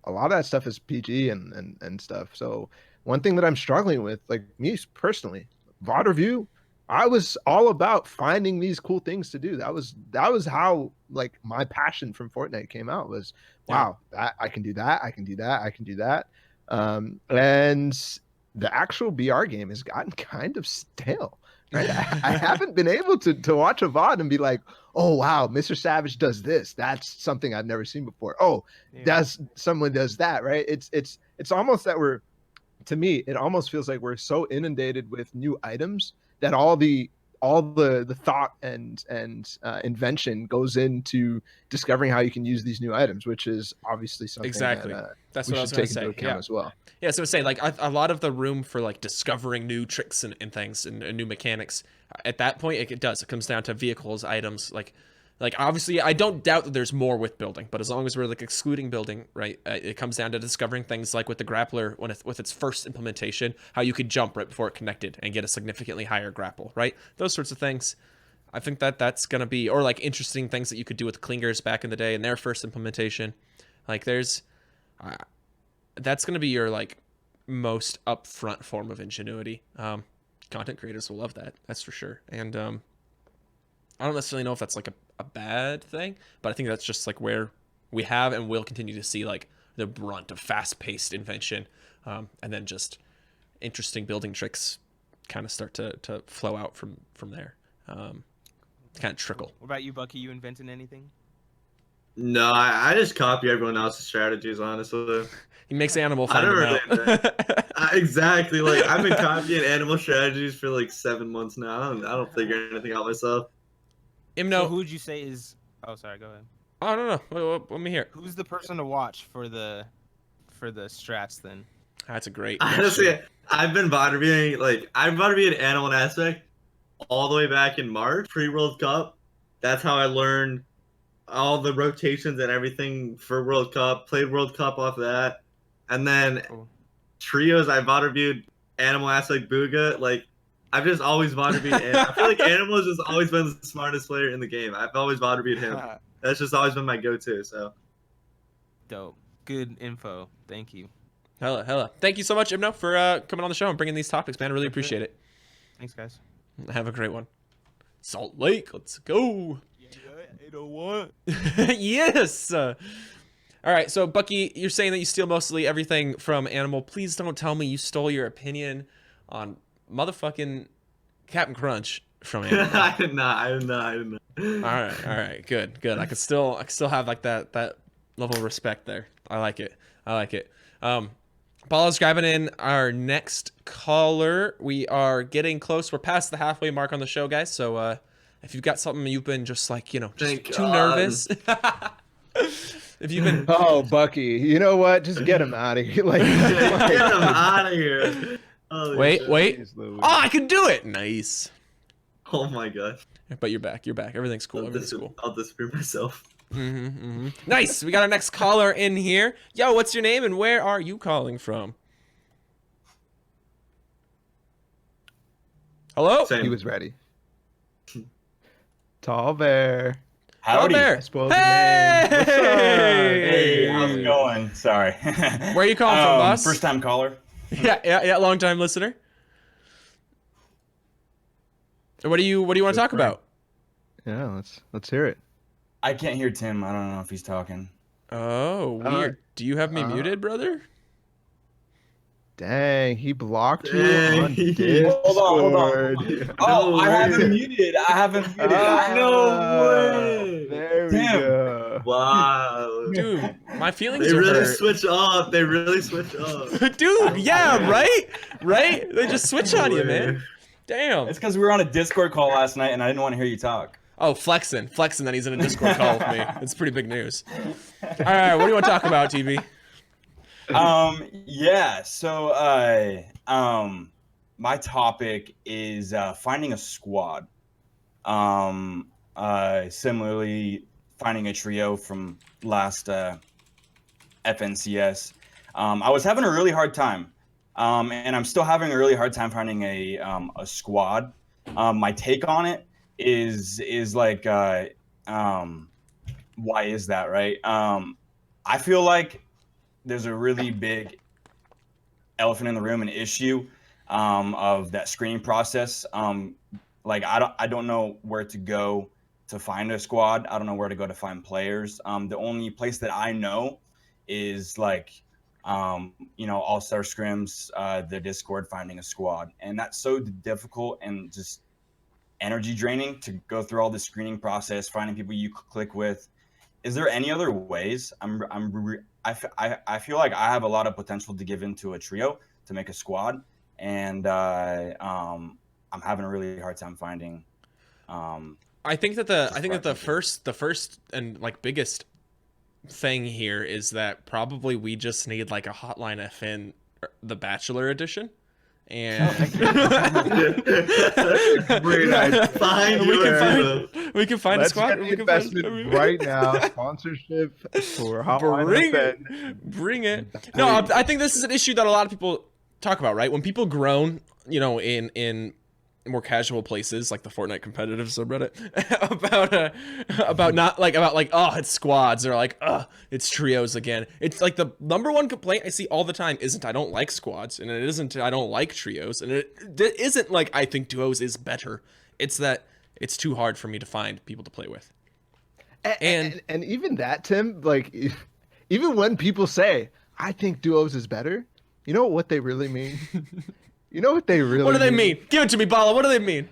a lot of that stuff is PG and stuff. So one thing that I'm struggling with, like me personally, VOD review, I was all about finding these cool things to do. That was how, like, my passion from Fortnite came out, was, wow, that I can do that, I can do that, I can do that. And the actual BR game has gotten kind of stale. Right? I haven't been able to watch a VOD and be like, oh wow, Mr. Savage does this. That's something I've never seen before. Oh, someone does that, right? It's almost that to me, it almost feels like we're so inundated with new items that all the thought and invention goes into discovering how you can use these new items, which is obviously something that's we what I was should going take to say. into account as well. Yeah, so I would say, like, a lot of the room for, like, discovering new tricks and things and new mechanics, at that point, it comes down to vehicles, items, like obviously, I don't doubt that there's more with building, but as long as we're, like, excluding building, right, it comes down to discovering things like with the grappler, with its first implementation, how you could jump right before it connected and get a significantly higher grapple, right? Those sorts of things. I think that's going to be, or, like, interesting things that you could do with clingers back in the day in their first implementation. Like, there's... that's going to be your, like, most upfront form of ingenuity. Content creators will love that. That's for sure. And I don't necessarily know if that's, like, a bad thing, but I think that's just, like, where we have and will continue to see, like, the brunt of fast-paced invention, and then just interesting building tricks kind of start to flow out from there. Kind of trickle. What about you, Bucky? You inventing anything? No, I just copy everyone else's strategies, honestly. He makes animal I don't finder really exactly. Like, I've been copying animal strategies for like 7 months now. I don't figure anything out myself. So who would you say is? Oh, sorry. Go ahead. Oh, no. Wait, let me hear. Who's the person to watch for the strats then? That's a great. Honestly, I've been VOD reviewing, like, I've VOD reviewed Animal and Aspect all the way back in March, pre-World Cup. That's how I learned all the rotations and everything for World Cup. Played World Cup off that. And then trios, I VOD reviewed Animal, Aspect, Booga. Like, I've just always VOD reviewed I feel like Animal has just always been the smartest player in the game. I've always VOD reviewed him. That's just always been my go-to, so. Dope. Good info. Thank you. Hella. Thank you so much, Ibno, for coming on the show and bringing these topics, man. I really appreciate it. Thanks, guys. Have a great one. Salt Lake, let's go. 801. Yes. All right, so Bucky, you're saying that you steal mostly everything from Animal. Please don't tell me you stole your opinion on motherfucking Captain Crunch from anime. I did not. All right, good. I could still have like that level of respect there. I like it. Balla's grabbing in our next caller. We are getting close. We're past the halfway mark on the show, guys. So if you've got something you've been just like, just too nervous. If you've been Bucky, you know what? Just get him out of here. Like, Get him out of here. Holy wait. Jeez Louise. Oh, I can do it. Nice. Oh my gosh. But you're back. Everything's cool. I'll disappear myself. Nice. We got our next caller in here. Yo, what's your name and where are you calling from? Hello? Same. He was ready. Tall Bear. Howdy. Bear. I spoiled the name. What's up? Hey, how's it going? Sorry. Where are you calling from, boss? First time caller. Yeah, long time listener. What do you want to talk about? Yeah, let's hear it. I can't hear Tim. I don't know if he's talking. Oh, weird. Do you have me muted, brother? Dang, he blocked you Dang. on Discord. Hold on. Oh, I have him muted. No way. There we Tim. go. Wow. Dude, my feelings They are really hurt. switch up. Dude, yeah, right? They just switch on you, man. Damn. It's because we were on a Discord call last night and I didn't want to hear you talk. Oh, flexing that he's in a Discord call with me. It's pretty big news. All right, what do you want to talk about, TB? Yeah. So, my topic is finding a squad. Similarly, finding a trio from last FNCS. I was having a really hard time, and I'm still having a really hard time finding a squad. My take on it is like, why is that, right? I feel like there's a really big elephant in the room, an issue of that screening process. Like I don't know where to go to find a squad. I don't know where to go to find players. The only place that I know is like all-star scrims, the Discord, finding a squad, and that's so difficult and just energy draining to go through all the screening process, finding people you click with. Is there any other ways? I feel like I have a lot of potential to give into a trio to make a squad, and I'm having a really hard time finding. I think that the first and like biggest thing here is that probably we just need like a Hotline FN, the Bachelor edition. And Great idea. We can find a squad. Let's get the investment right now. Sponsorship for Hotline FN. Bring it. No, I think this is an issue that a lot of people talk about, right? When people groan, in more casual places like the Fortnite competitive subreddit about it's squads, or like it's trios again. It's like the number one complaint I see all the time isn't I don't like squads, and it isn't I don't like trios, and it isn't like I think duos is better. It's that it's too hard for me to find people to play with. And even that, Tim, like even when people say I think duos is better, you know what they really mean? You know what they really What do they mean? Give it to me, Balla. What do they mean?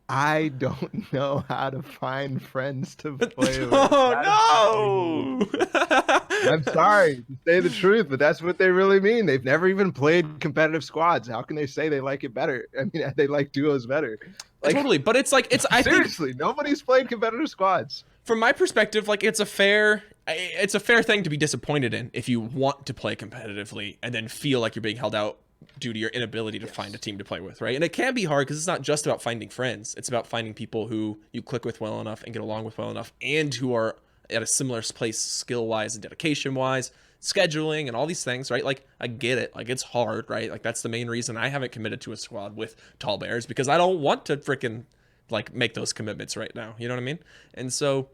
I don't know how to find friends to play with. Oh, no! I'm sorry to say the truth, but that's what they really mean. They've never even played competitive squads. How can they say they like it better? I mean, they like duos better. Like, totally, but it's like I seriously, nobody's played competitive squads. From my perspective, like it's a fair thing to be disappointed in if you want to play competitively and then feel like you're being held out due to your inability to find a team to play with, right? And it can be hard because it's not just about finding friends. It's about finding people who you click with well enough and get along with well enough, and who are at a similar place skill-wise and dedication-wise, scheduling and all these things, right? Like, I get it. Like, it's hard, right? Like, that's the main reason I haven't committed to a squad with Tall Bears, because I don't want to freaking, like, make those commitments right now. You know what I mean? And so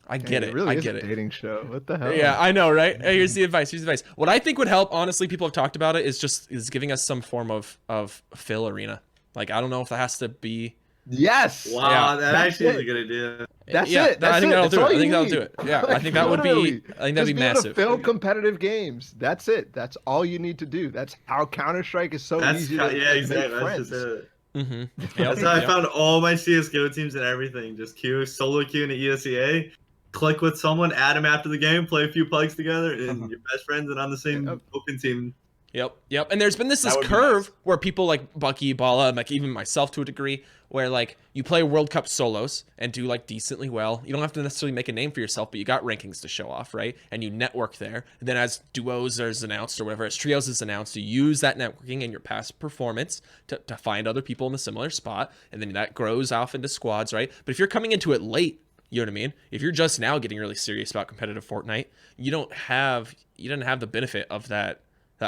I get it. Really I is get a it. dating show. What the hell? Yeah, I know, right? Hey, here's the advice. What I think would help, honestly, people have talked about it, is giving us some form of fill arena. Like, I don't know if that has to be. Yes. Wow, Yeah. that actually is a good idea. That's Yeah, it. That's I think it. that'll That's do all it. I you think that'll need. do it. Yeah, I Like, think that would be. literally, I think that'd be just able to massive. fill competitive games. That's it. That's all you need to do. That's how Counter-Strike is so That's easy yeah, to make exactly. That's friends. just it. Mm-hmm. That's how I found all my CSGO teams and everything. Just queue, solo queue in the ESEA, click with someone, add them after the game, play a few plugs together, and you're best friends and on the same open team. Yep. And there's been this That would be curve nice. where people like Bucky, Balla, and like even myself to a degree, where like you play World Cup solos and do like decently well. You don't have to necessarily make a name for yourself, but you got rankings to show off, right? And you network there. And then as duos is announced or whatever, as trios is announced, you use that networking and your past performance to find other people in a similar spot. And then that grows off into squads, right? But if you're coming into it late, you know what I mean? If you're just now getting really serious about competitive Fortnite, you didn't have the benefit of that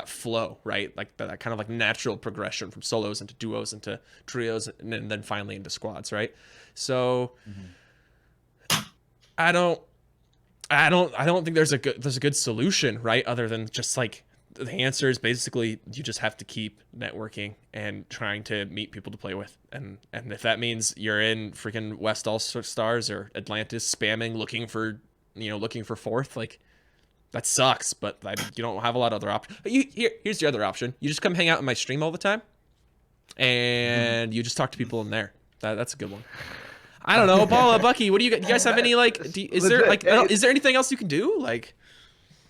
flow, right? Like that kind of like natural progression from solos into duos into trios and then finally into squads, right? So I don't think there's a good solution, right? Other than just like the answer is basically you just have to keep networking and trying to meet people to play with. And if that means you're in freaking West All Stars or Atlantis spamming looking for fourth, like that sucks, but you don't have a lot of other options. Here's the other option. You just come hang out in my stream all the time, and you just talk to people in there. That's a good one. I don't know, Balla, Bucky. What do you guys have any like? Is there anything else you can do? Like,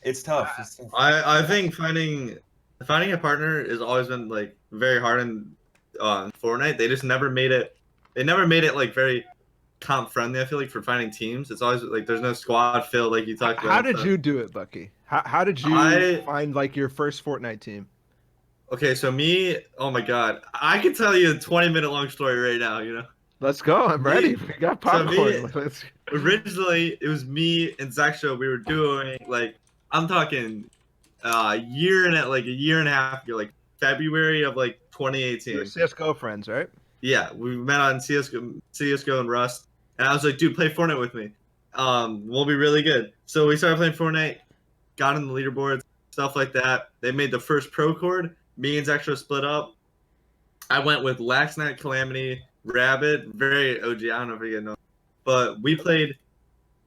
It's tough. I think finding a partner has always been like very hard in Fortnite. They just never made it. They never made it like very comp friendly. I feel like for finding teams, it's always like there's no squad feel like you talked about. How did you do it, Bucky? How did you find like your first Fortnite team? Okay, so me, oh my god, I can tell you a 20-minute long story right now. You know. Let's go. I'm ready. We got popcorn. Originally, it was me and Zach Show. We were doing like I'm talking a year and a half ago, like February of like 2018. You're CS:GO friends, right? Yeah, we met on CS:GO and Rust, and I was like, dude, play Fortnite with me. We'll be really good. So we started playing Fortnite, got in the leaderboards, stuff like that. They made the first pro chord. Me and Zach Show split up. I went with Laxnet, Calamity, Rabbit, very OG. I don't know if you guys know, but we played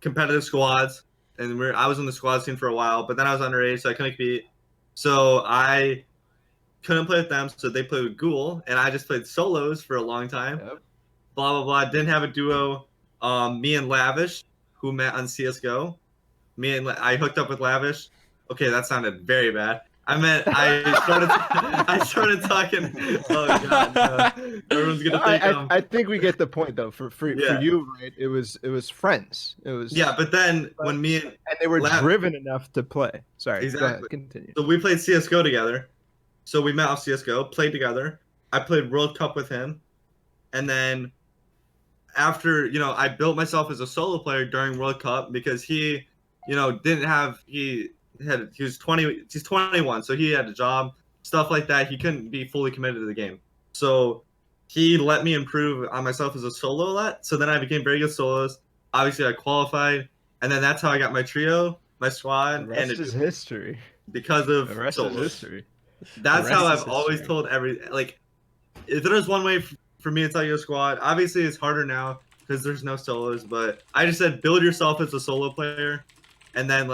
competitive squads, and I was on the squads team for a while. But then I was underage, so I couldn't compete. So I couldn't play with them, so they played with Ghoul, and I just played solos for a long time. Yep. Blah blah blah. Didn't have a duo. Me and Lavish, who met on CS:GO. I hooked up with Lavish. Okay, that sounded very bad. I started talking. Oh god, no. Everyone's gonna think. I think we get the point though. For you, right? It was friends. It was But then when me and they were driven enough to play. Sorry, exactly. Go ahead, continue. So we played CS:GO together. So we met off CS:GO, played together. I played World Cup with him, and then after I built myself as a solo player during World Cup because he, didn't have he was 20. He's 21, so he had a job, stuff like that. He couldn't be fully committed to the game, so he let me improve on myself as a solo a lot. So then I became very good solos. Obviously, I qualified, and then that's how I got my trio, my squad, The rest is history. Because of the rest solos. is history. That's how I've always told if there's one way for me to tell you a squad, obviously it's harder now because there's no solos, but I just said build yourself as a solo player, and then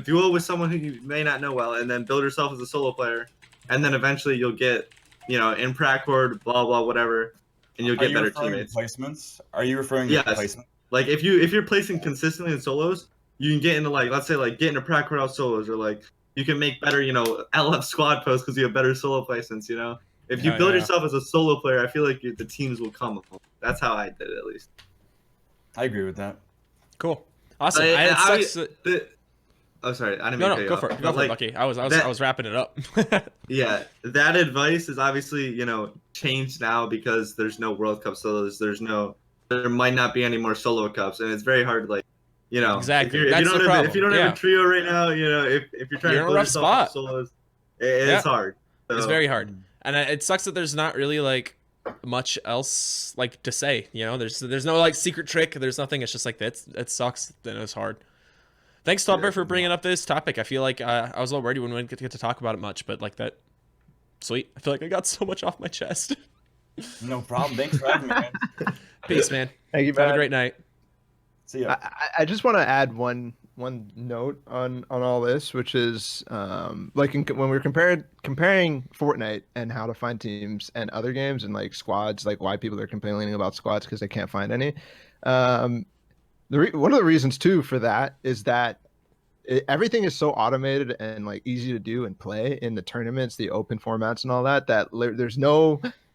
duo with someone who you may not know well, and then build yourself as a solo player, and then eventually you'll get in pracord, blah blah whatever, and you'll get better teammates. Placements? Are you referring to placements? Like if you're placing consistently in solos, you can get into let's say get into pracord out solos, or you can make better LF squad posts because you have better solo placements. If you build yourself as a solo player, I feel like the teams will come. That's how I did it, at least. I agree with that. Cool, awesome. Oh, sorry, I didn't mean to cut you go off. for it. Go for it, Bucky. I was wrapping it up. Yeah, that advice is obviously changed now because there's no World Cup solos. There might not be any more solo cups, and it's very hard to exactly. If you don't have a trio right now, if you're trying to build yourself solos, it's hard. So. It's very hard, and it sucks that there's not really much else to say. There's no secret trick. There's nothing. It's just it sucks. Then it's hard. Thanks, Topper, for bringing up this topic. I feel like I was a little worried we wouldn't get to talk about it much, but that, sweet. I feel like I got so much off my chest. No problem. Thanks for having me, man. Peace, man. Thank you, man. Have a great night. See ya. I just want to add one one note on all this, which is like when we're comparing Fortnite and how to find teams and other games and like squads, like why people are complaining about squads because they can't find any. One of the reasons too for that is that everything is so automated and like easy to do and play in the tournaments, the open formats and all that, that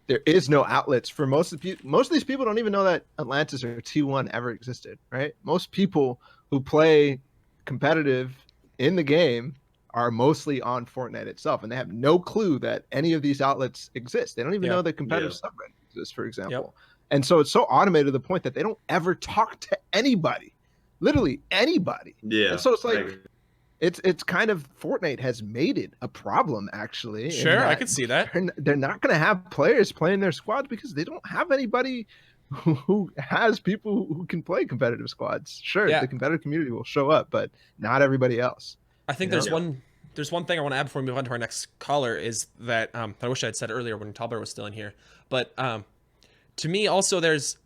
there is no outlets for most of these people don't even know that Atlantis or T1 ever existed, right? Most people who play competitive in the game are mostly on Fortnite itself, and they have no clue that any of these outlets exist. They don't even know that competitive subreddit exists, for example. And so it's so automated to the point that they don't ever talk to anybody, literally anybody. Yeah. And so it's like it's kind of Fortnite has made it a problem, actually. Sure, I could see that. They're not going to have players playing their squads because they don't have anybody who has people who can play competitive squads. Sure, the competitive community will show up, but not everybody else. I think there's one thing I want to add before we move on to our next caller is that I wish I had said earlier when Talbert was still in here, but to me also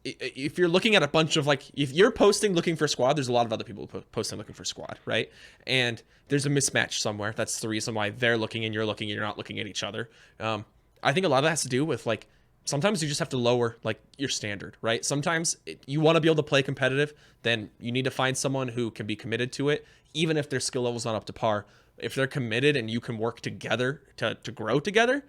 if you're looking at a bunch of like, if you're posting looking for squad, there's a lot of other people posting looking for squad, right? And there's a mismatch somewhere. That's the reason why they're looking and you're looking and you're not looking at each other. I think a lot of that has to do with like, sometimes you just have to lower like your standard, right? Sometimes you want to be able to play competitive, then you need to find someone who can be committed to it, even if their skill level's not up to par. If they're committed and you can work together to grow together,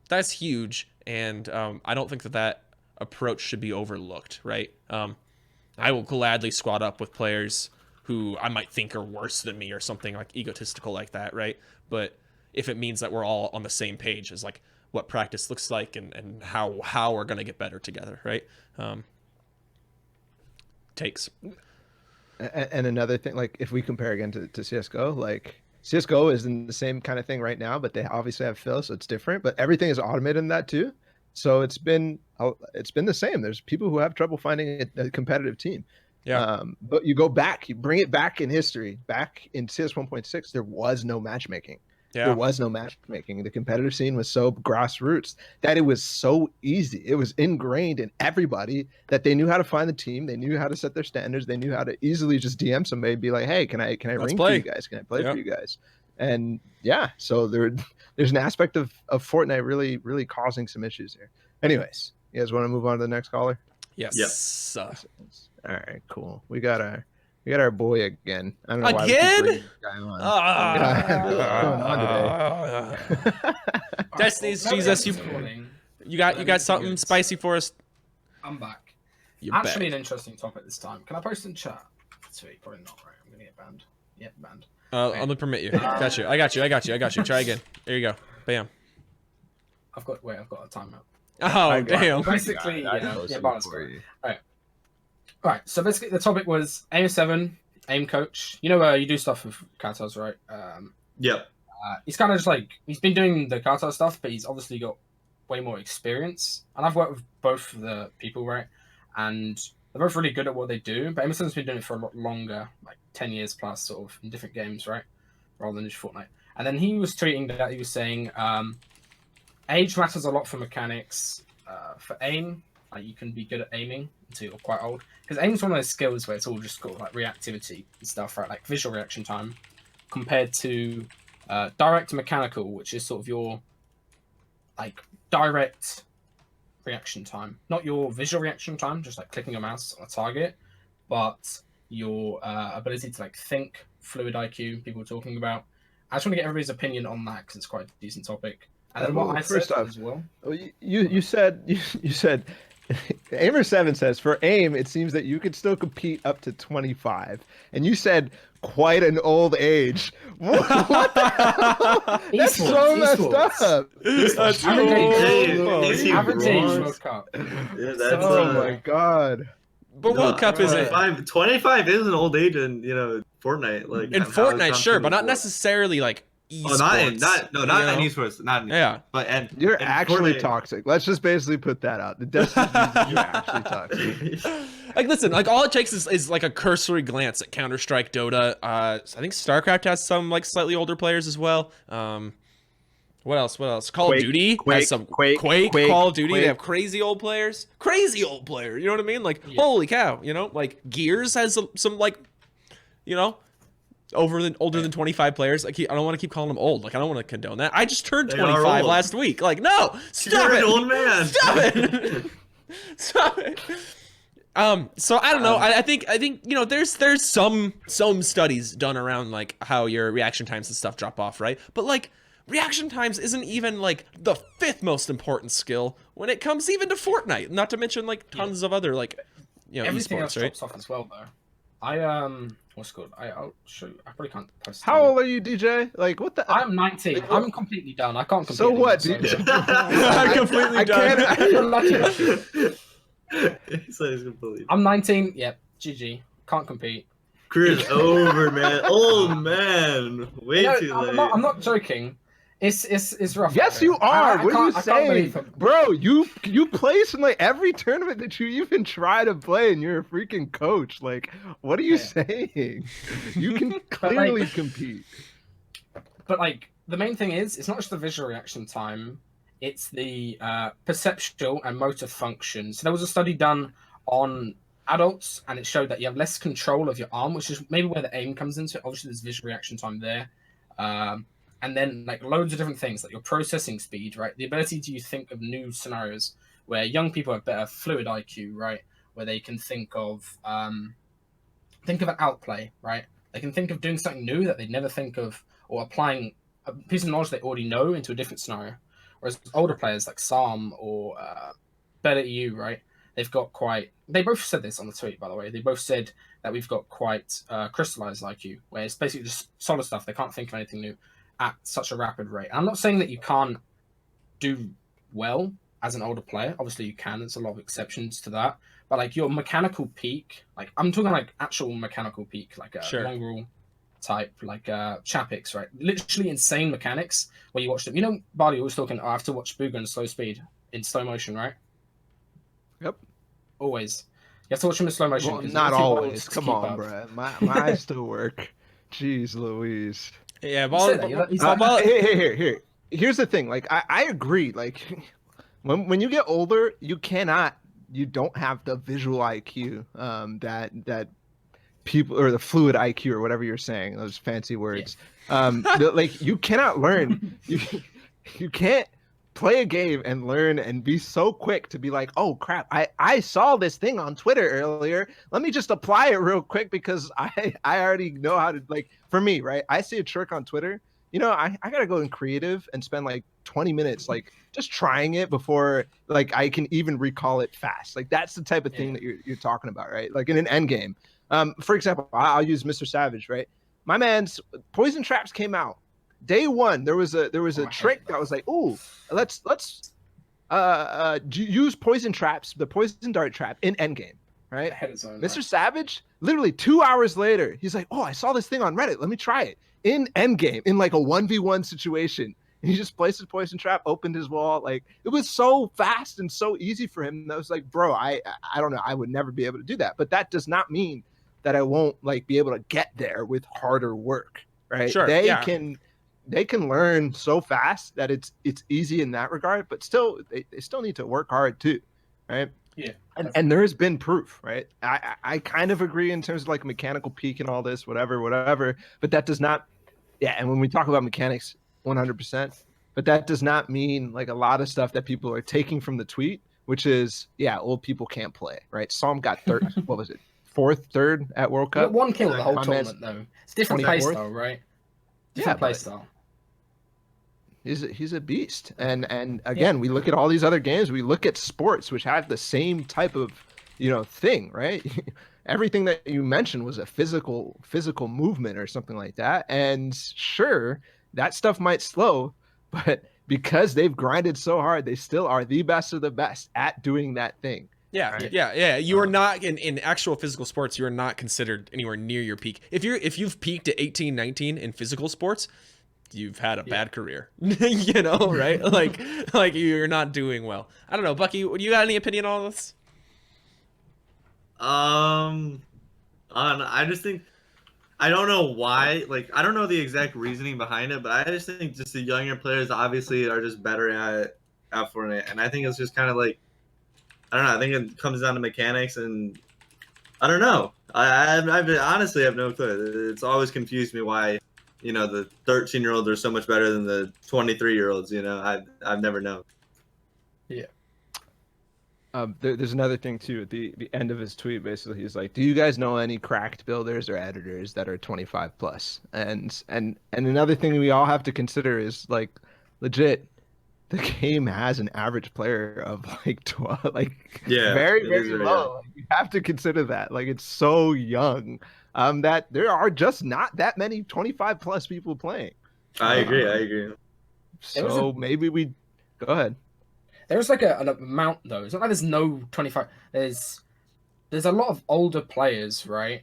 that's huge. And I don't think that approach should be overlooked, right? I will gladly squad up with players who I might think are worse than me or something like egotistical like that, right? But if it means that we're all on the same page as like what practice looks like and how we're going to get better together, right? Takes. And another thing, like if we compare again to CSGO, like CSGO is in the same kind of thing right now, but they obviously have fill, so it's different, but everything is automated in that too. So it's been the same. There's people who have trouble finding a competitive team. Yeah. But you go back, you bring it back in history, back in CS 1.6, there was no matchmaking. Yeah. There was no matchmaking. The competitive scene was so grassroots that it was so easy. It was ingrained in everybody that they knew how to find the team. They knew how to set their standards. They knew how to easily just DM somebody and be like, hey, can I ring for you guys? Can I play for you guys? And yeah, so there's an aspect of Fortnite really, really causing some issues here. Anyways, you guys want to move on to the next caller? Yes. All right, cool. We got our boy again. I don't know why again. we keep bringing this guy on. Destiny's Jesus, you got something spicy for us? I'm back. You're Actually, back. an interesting topic this time. Can I post in chat? Sweet, probably not. Right, I'm gonna get banned. Yep, banned. I'm gonna permit you. Got you. I got you. Try again. There you go. Bam. I've got a timeout. Oh, damn. Basically, Balla's great. All right. So basically, the topic was AIM7, aim coach. You know, you do stuff with Katas, right? Yep. He's kind of just like, he's been doing the Kata stuff, but he's obviously got way more experience. And I've worked with both the people, right? And they're both really good at what they do. But AIM7's been doing it for a lot longer, like 10 years plus, sort of, in different games, right? Rather than just Fortnite. And then he was tweeting that he was saying, age matters a lot for mechanics. For aim, like you can be good at aiming until you're quite old. Because aim's one of those skills where it's all just got like reactivity and stuff, right? Like visual reaction time, compared to direct mechanical, which is sort of your like direct reaction time, not your visual reaction time, just like clicking your mouse on a target, but your ability to like think, fluid IQ. People were talking about. I just want to get everybody's opinion on that because it's quite a decent topic. And then what I said as well. You said Aimer7 says for aim it seems that you could still compete up to 25, and you said quite an old age. What the hell? That's so messed up. That's Average age World Cup. Yeah, that's, oh my god. But World Cup is it? 25 is an old age in Fortnite. Like in Fortnite, sure, but not necessarily like esports. Not in esports. Not in, but you're actually Fortnite. Toxic. Let's just basically put that out. The Destiny you're actually toxic. Like listen, like all it takes is like a cursory glance at Counter-Strike, Dota. I think StarCraft has some like slightly older players as well. What else? Call of Duty has some Quake, Call of Duty. They have crazy old players. You know what I mean? Like holy cow, like Gears has some like, older than 25 players. I don't want to keep calling them old. Like, I don't want to condone that. I just turned They 25 are last week. Like, no, stop You're it. an old man. Stop it. Stop it. So I don't know. I think you know there's some studies done around like how your reaction times and stuff drop off, right? But like reaction times isn't even like the 5th most important skill when it comes even to Fortnite. Not to mention like tons of other like everything else esports, right? drops off as well though. What's it called? I'll show you. I probably can't post. How old are you, DJ? Like, what the? I'm 19. I'm completely done. I can't compete. So what, anymore, dude? I'm completely done. I'm lucky. He said he's completely. I'm 19. Yep. GG. Can't compete. Career's over, man. Old man. Way too late. I'm not joking. It's rough. Yes, you are. What are you saying, believe bro? You place in like every tournament that you even try to play, and you're a freaking coach. Like, what are you saying? You can clearly compete. But like, the main thing is, it's not just the visual reaction time; it's the perceptual and motor function. So there was a study done on adults, and it showed that you have less control of your arm, which is maybe where the aim comes into it. Obviously, there's visual reaction time there. And then like loads of different things, like your processing speed, right? The ability to think of new scenarios where young people have better fluid IQ, right? Where they can think of an outplay, right? They can think of doing something new that they'd never think of, or applying a piece of knowledge they already know into a different scenario. Whereas older players like Sam or Better EU, right? They both said this on the tweet, by the way. They both said that we've got quite crystallized IQ, where it's basically just solid stuff. They can't think of anything new at such a rapid rate. I'm not saying that you can't do well as an older player. Obviously you can. There's a lot of exceptions to that. But like your mechanical peak, like I'm talking like actual mechanical peak, like a mongrel type, like Chapix, right? Literally insane mechanics where you watch them. You know, Balla was talking, I have to watch Booger in slow speed, in slow motion, right? Yep. Always. You have to watch him in slow motion. Well, not always. Come on, bro. My eyes still work. Jeez Louise. Yeah, here. Here's the thing. Like, I agree. Like, when you get older, you don't have the visual IQ that people, or the fluid IQ, or whatever you're saying, those fancy words. Like, you cannot learn. You can't play a game and learn and be so quick to be like, oh crap, I saw this thing on Twitter earlier, let me just apply it real quick because I already know how to. Like, for me, right, I see a trick on Twitter, you know, I gotta go in creative and spend like 20 minutes like just trying it before like I can even recall it fast. Like, that's the type of thing that you're talking about, right? Like in an end game, for example, I'll use Mr. Savage, right? My man's poison traps came out day one. There was a trick that was like, ooh, let's use poison traps, the poison dart trap in endgame, right? Mr. Savage, literally 2 hours later, he's like, oh, I saw this thing on Reddit, let me try it in endgame in like a 1v1 situation. And he just placed his poison trap, opened his wall. Like, it was so fast and so easy for him. That was like, bro, I don't know, I would never be able to do that. But that does not mean that I won't like be able to get there with harder work, right? Sure, They can learn so fast that it's easy in that regard, but still they still need to work hard too, right? Yeah. And there has been proof, right? I kind of agree in terms of like mechanical peak and all this, whatever, but that does not, and when we talk about mechanics, 100%, but that does not mean like a lot of stuff that people are taking from the tweet, which is, old people can't play, right? Psalm got third, what was it? Third at World Cup? One kill the whole tournament though. It's different playstyle, right? Different playstyle. He's a beast, and again, we look at all these other games. We look at sports, which have the same type of thing, right? Everything that you mentioned was a physical movement or something like that. And sure, that stuff might slow, but because they've grinded so hard, they still are the best of the best at doing that thing. Yeah, right? Yeah. You are not in actual physical sports. You are not considered anywhere near your peak. If you've peaked at 18, 19 in physical sports, you've had a bad career, right? Like you're not doing well. I don't know, Bucky. You got any opinion on all this? I just think, I don't know why. Like, I don't know the exact reasoning behind it, but I just think just the younger players obviously are just better at Fortnite, and I think it's just kind of like, I don't know. I think it comes down to mechanics, and I don't know. honestly have no clue. It's always confused me why, the 13-year-olds are so much better than the 23-year-olds. I've never known. Yeah. There's another thing too. At the end of his tweet, basically, he's like, "Do you guys know any cracked builders or editors that are 25 plus?" And another thing we all have to consider is like, legit, the game has an average player of like 12, like very low. Like, you have to consider that. Like, it's so young. That there are just not that many 25 plus people playing. I agree. So maybe we go ahead. There's like an amount though. It's not like there's no 25. There's a lot of older players, right?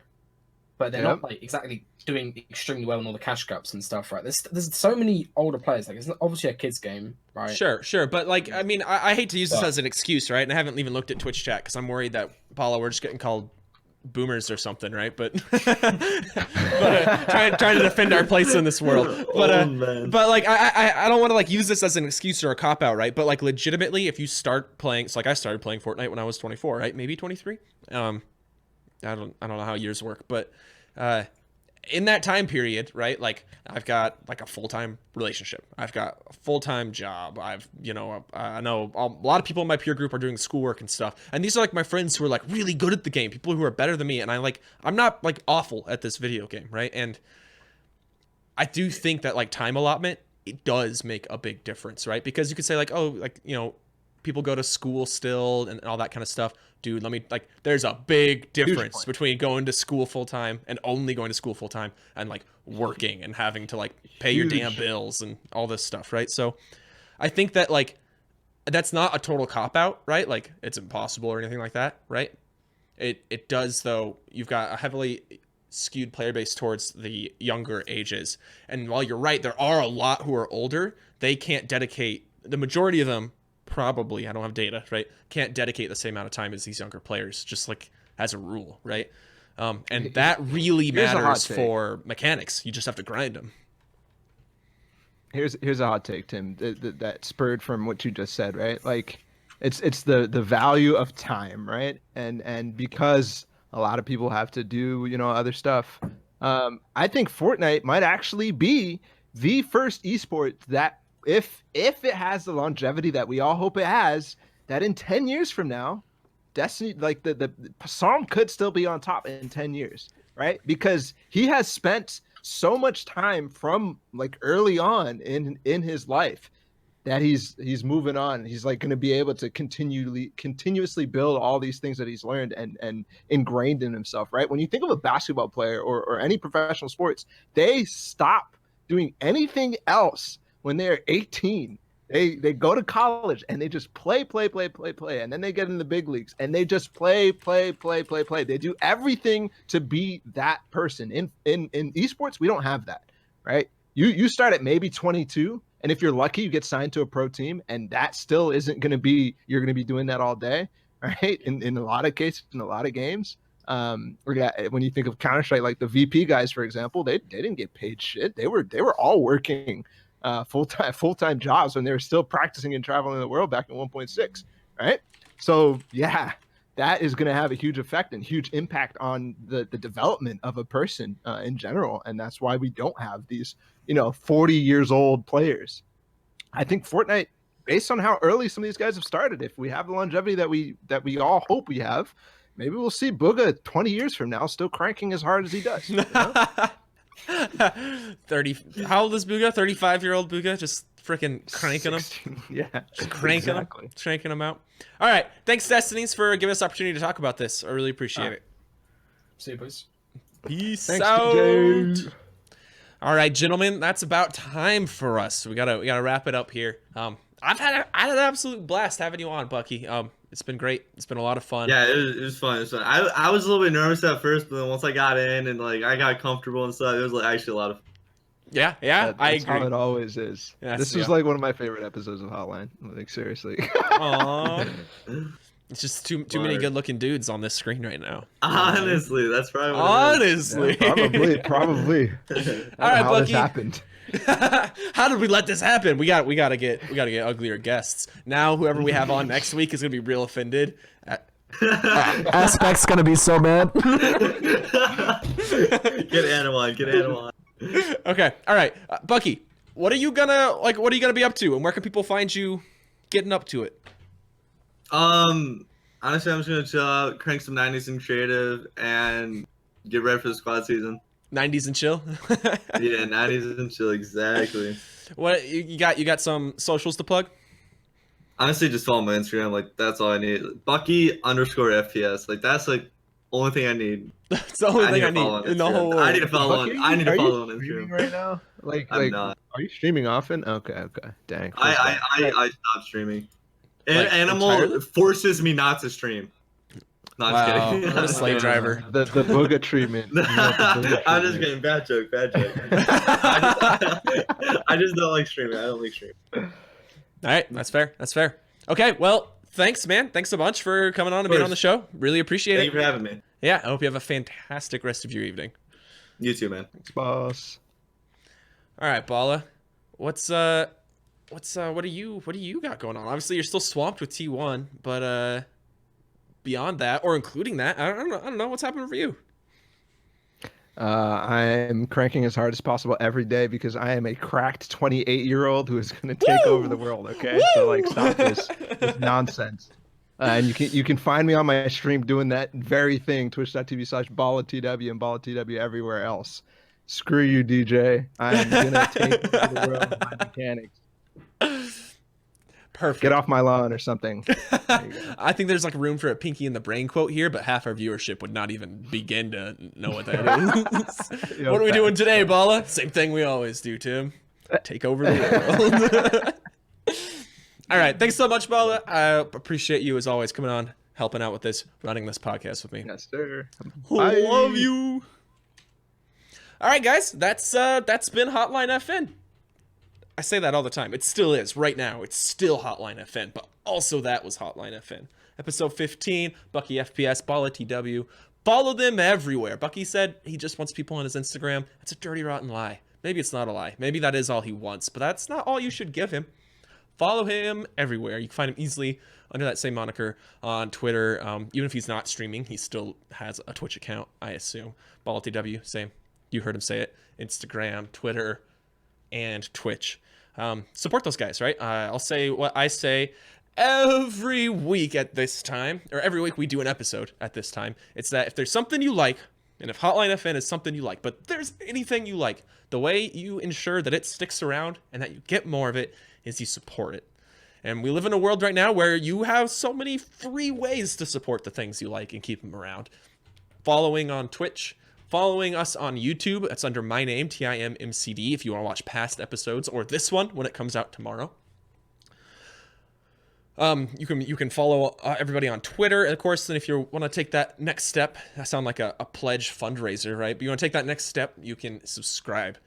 But they're not like exactly doing extremely well in all the cash cups and stuff, right? There's so many older players. Like, it's obviously a kids game, right? Sure, but like, I mean, I hate to use this as an excuse, right? And I haven't even looked at Twitch chat because I'm worried that Balla, we're just getting called boomers or something, right? But trying to defend our place in this world. But like, I don't want to like use this as an excuse or a cop out, right? But like, legitimately, if you start playing, so like I started playing Fortnite when I was 24, right? Maybe 23. I don't know how years work, but in that time period, right? Like, I've got like a full-time relationship. I've got a full-time job. I know a lot of people in my peer group are doing schoolwork and stuff. And these are like my friends who are like really good at the game, people who are better than me. And I'm not like awful at this video game, right? And I do think that like time allotment, it does make a big difference, right? Because you could say like, oh, like, people go to school still and all that kind of stuff. Dude, there's a big difference between going to school full time and only going to school full time and like working and having to like pay your damn bills and all this stuff, right? So I think that like, that's not a total cop out, right? Like, it's impossible or anything like that, right? It does though. You've got a heavily skewed player base towards the younger ages. And while you're right, there are a lot who are older. They can't dedicate, the majority of them probably, I don't have data, right, can't dedicate the same amount of time as these younger players, just like as a rule, right? And that really matters for mechanics. You just have to grind them. Here's a hot take, Tim, that spurred from what you just said, right? Like, it's the value of time, right? And because a lot of people have to do other stuff, I think Fortnite might actually be the first esport that, if it has the longevity that we all hope it has, that in 10 years from now, Destiny, like the Psalm could still be on top in 10 years, right? Because he has spent so much time from like early on in his life that he's moving on. He's like going to be able to continuously build all these things that he's learned and ingrained in himself, right? When you think of a basketball player or any professional sports, they stop doing anything else when they're 18. They go to college and they just play, and then they get in the big leagues and they just play. They do everything to be that person. In esports, we don't have that, right? You start at maybe 22, and if you're lucky, you get signed to a pro team, and that still isn't going to be, you're going to be doing that all day, right? In a lot of cases, in a lot of games. When you think of Counter-Strike, like the VP guys, for example, they didn't get paid shit. They were all working full-time jobs when they were still practicing and traveling the world back in 1.6, right? So yeah, that is going to have a huge effect and huge impact on the development of a person in general, and that's why we don't have these 40 years old players. I think Fortnite, based on how early some of these guys have started, if we have the longevity that we all hope we have, maybe we'll see Bugga 20 years from now still cranking as hard as he does. 30. How old is Bugga? 35-year-old Bugga, just freaking cranking 16, them. Yeah, just cranking them, cranking them out. All right, thanks, Destinies, for giving us the opportunity to talk about this. I really appreciate it. See you, boys. Peace Thanks, out. DJ. All right, gentlemen, that's about time for us. We gotta wrap it up here. I had an absolute blast having you on, Bucky. It's been great. It's been a lot of fun. Yeah, it was fun. It was fun. I was a little bit nervous at first, but then once I got in and like I got comfortable and stuff, it was like actually a lot of fun. Yeah, That's I agree. how it always is. Yes, this was like one of my favorite episodes of Hotline. Like, seriously. Aww. It's just too many good-looking dudes on this screen right now. Honestly, that's probably what Honestly. Yeah, probably. All right, how Bucky. this happened. How did we let this happen? We gotta get uglier guests. Now whoever we have on next week is gonna be real offended Aspect's gonna be so mad. Get Animal on. Get Animal on. Okay. All right. Bucky, what are you gonna be up to, and where can people find you getting up to it? Honestly, I'm just gonna chill out, crank some 90s and creative, and get ready for the squad season. 90s and chill. Yeah, 90s and chill, exactly. What you got? Some socials to plug? Honestly, just follow my Instagram. Like, that's all I need. Bucky_FPS. Like, that's like only thing I need. It's the only thing I need in the whole world. I need to follow on. I need to follow on streaming Instagram right now. I'm not. Are you streaming often? Okay. Dang. I stopped streaming. Like, Animal entirely? forces me not to stream. No, I'm Wow, just kidding. what a slave driver. The booga treatment. You want the booga I'm just treatment. kidding. Bad joke. I just don't like streaming. I don't like streaming. All right, that's fair. Okay, well, thanks, man. Thanks a bunch for coming on and being on the show. Really appreciate Thank it. you for having me. Yeah, I hope you have a fantastic rest of your evening. You too, man. Thanks, boss. All right, Balla, what do you got going on? Obviously, you're still swamped with T1, but beyond that, or including that, I don't know what's happening for you. I'm cranking as hard as possible every day because I am a cracked 28-year-old who is going to take over the world. Okay, so like, stop this nonsense. And you can find me on my stream doing that very thing, twitch.tv/BallaTW and BallaTW everywhere else. Screw you, DJ. I'm gonna take over the world with my mechanics. Perfect. Get off my lawn or something. I think there's like room for a Pinky in the Brain quote here, but half our viewership would not even begin to know what that is. What are we doing today, Balla? Same thing we always do, Tim. Take over the world. All right. Thanks so much, Balla. I appreciate you, as always, coming on, helping out with this, running this podcast with me. Yes, sir. I love you. All right, guys. That's been Hotline FN. I say that all the time. It still is. Right now, it's still Hotline FN, but also that was Hotline FN. Episode 15, BuckeFPS, Balla TW. Follow them everywhere. Bucky said he just wants people on his Instagram. That's a dirty, rotten lie. Maybe it's not a lie. Maybe that is all he wants, but that's not all you should give him. Follow him everywhere. You can find him easily under that same moniker on Twitter. Even if he's not streaming, he still has a Twitch account, I assume. Balla TW, same. You heard him say it. Instagram, Twitter, and Twitch. Support those guys, right? I'll say what I say every week at this time, or every week we do an episode at this time. It's that if there's something you like, and if Hotline FN is something you like, but there's anything you like, the way you ensure that it sticks around and that you get more of it is you support it. And we live in a world right now where you have so many free ways to support the things you like and keep them around. Following on Twitch, following us on YouTube. That's under my name, Timmcd, if you want to watch past episodes, or this one when it comes out tomorrow. You can follow everybody on Twitter, of course, and if you want to take that next step, that sounds like a pledge fundraiser, right? But you want to take that next step, you can subscribe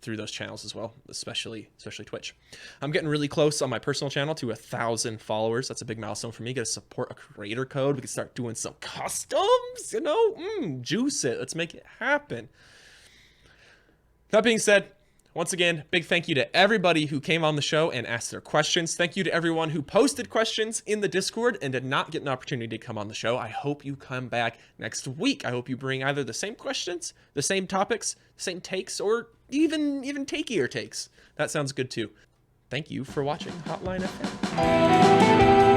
through those channels as well, especially Twitch. I'm getting really close on my personal channel to 1,000 followers. That's a big milestone for me. Got to support a creator code. We can start doing some customs, juice it. Let's make it happen. That being said, once again, big thank you to everybody who came on the show and asked their questions. Thank you to everyone who posted questions in the Discord and did not get an opportunity to come on the show. I hope you come back next week. I hope you bring either the same questions, the same topics, the same takes, or even takier takes. That sounds good too. Thank you for watching Hotline FN.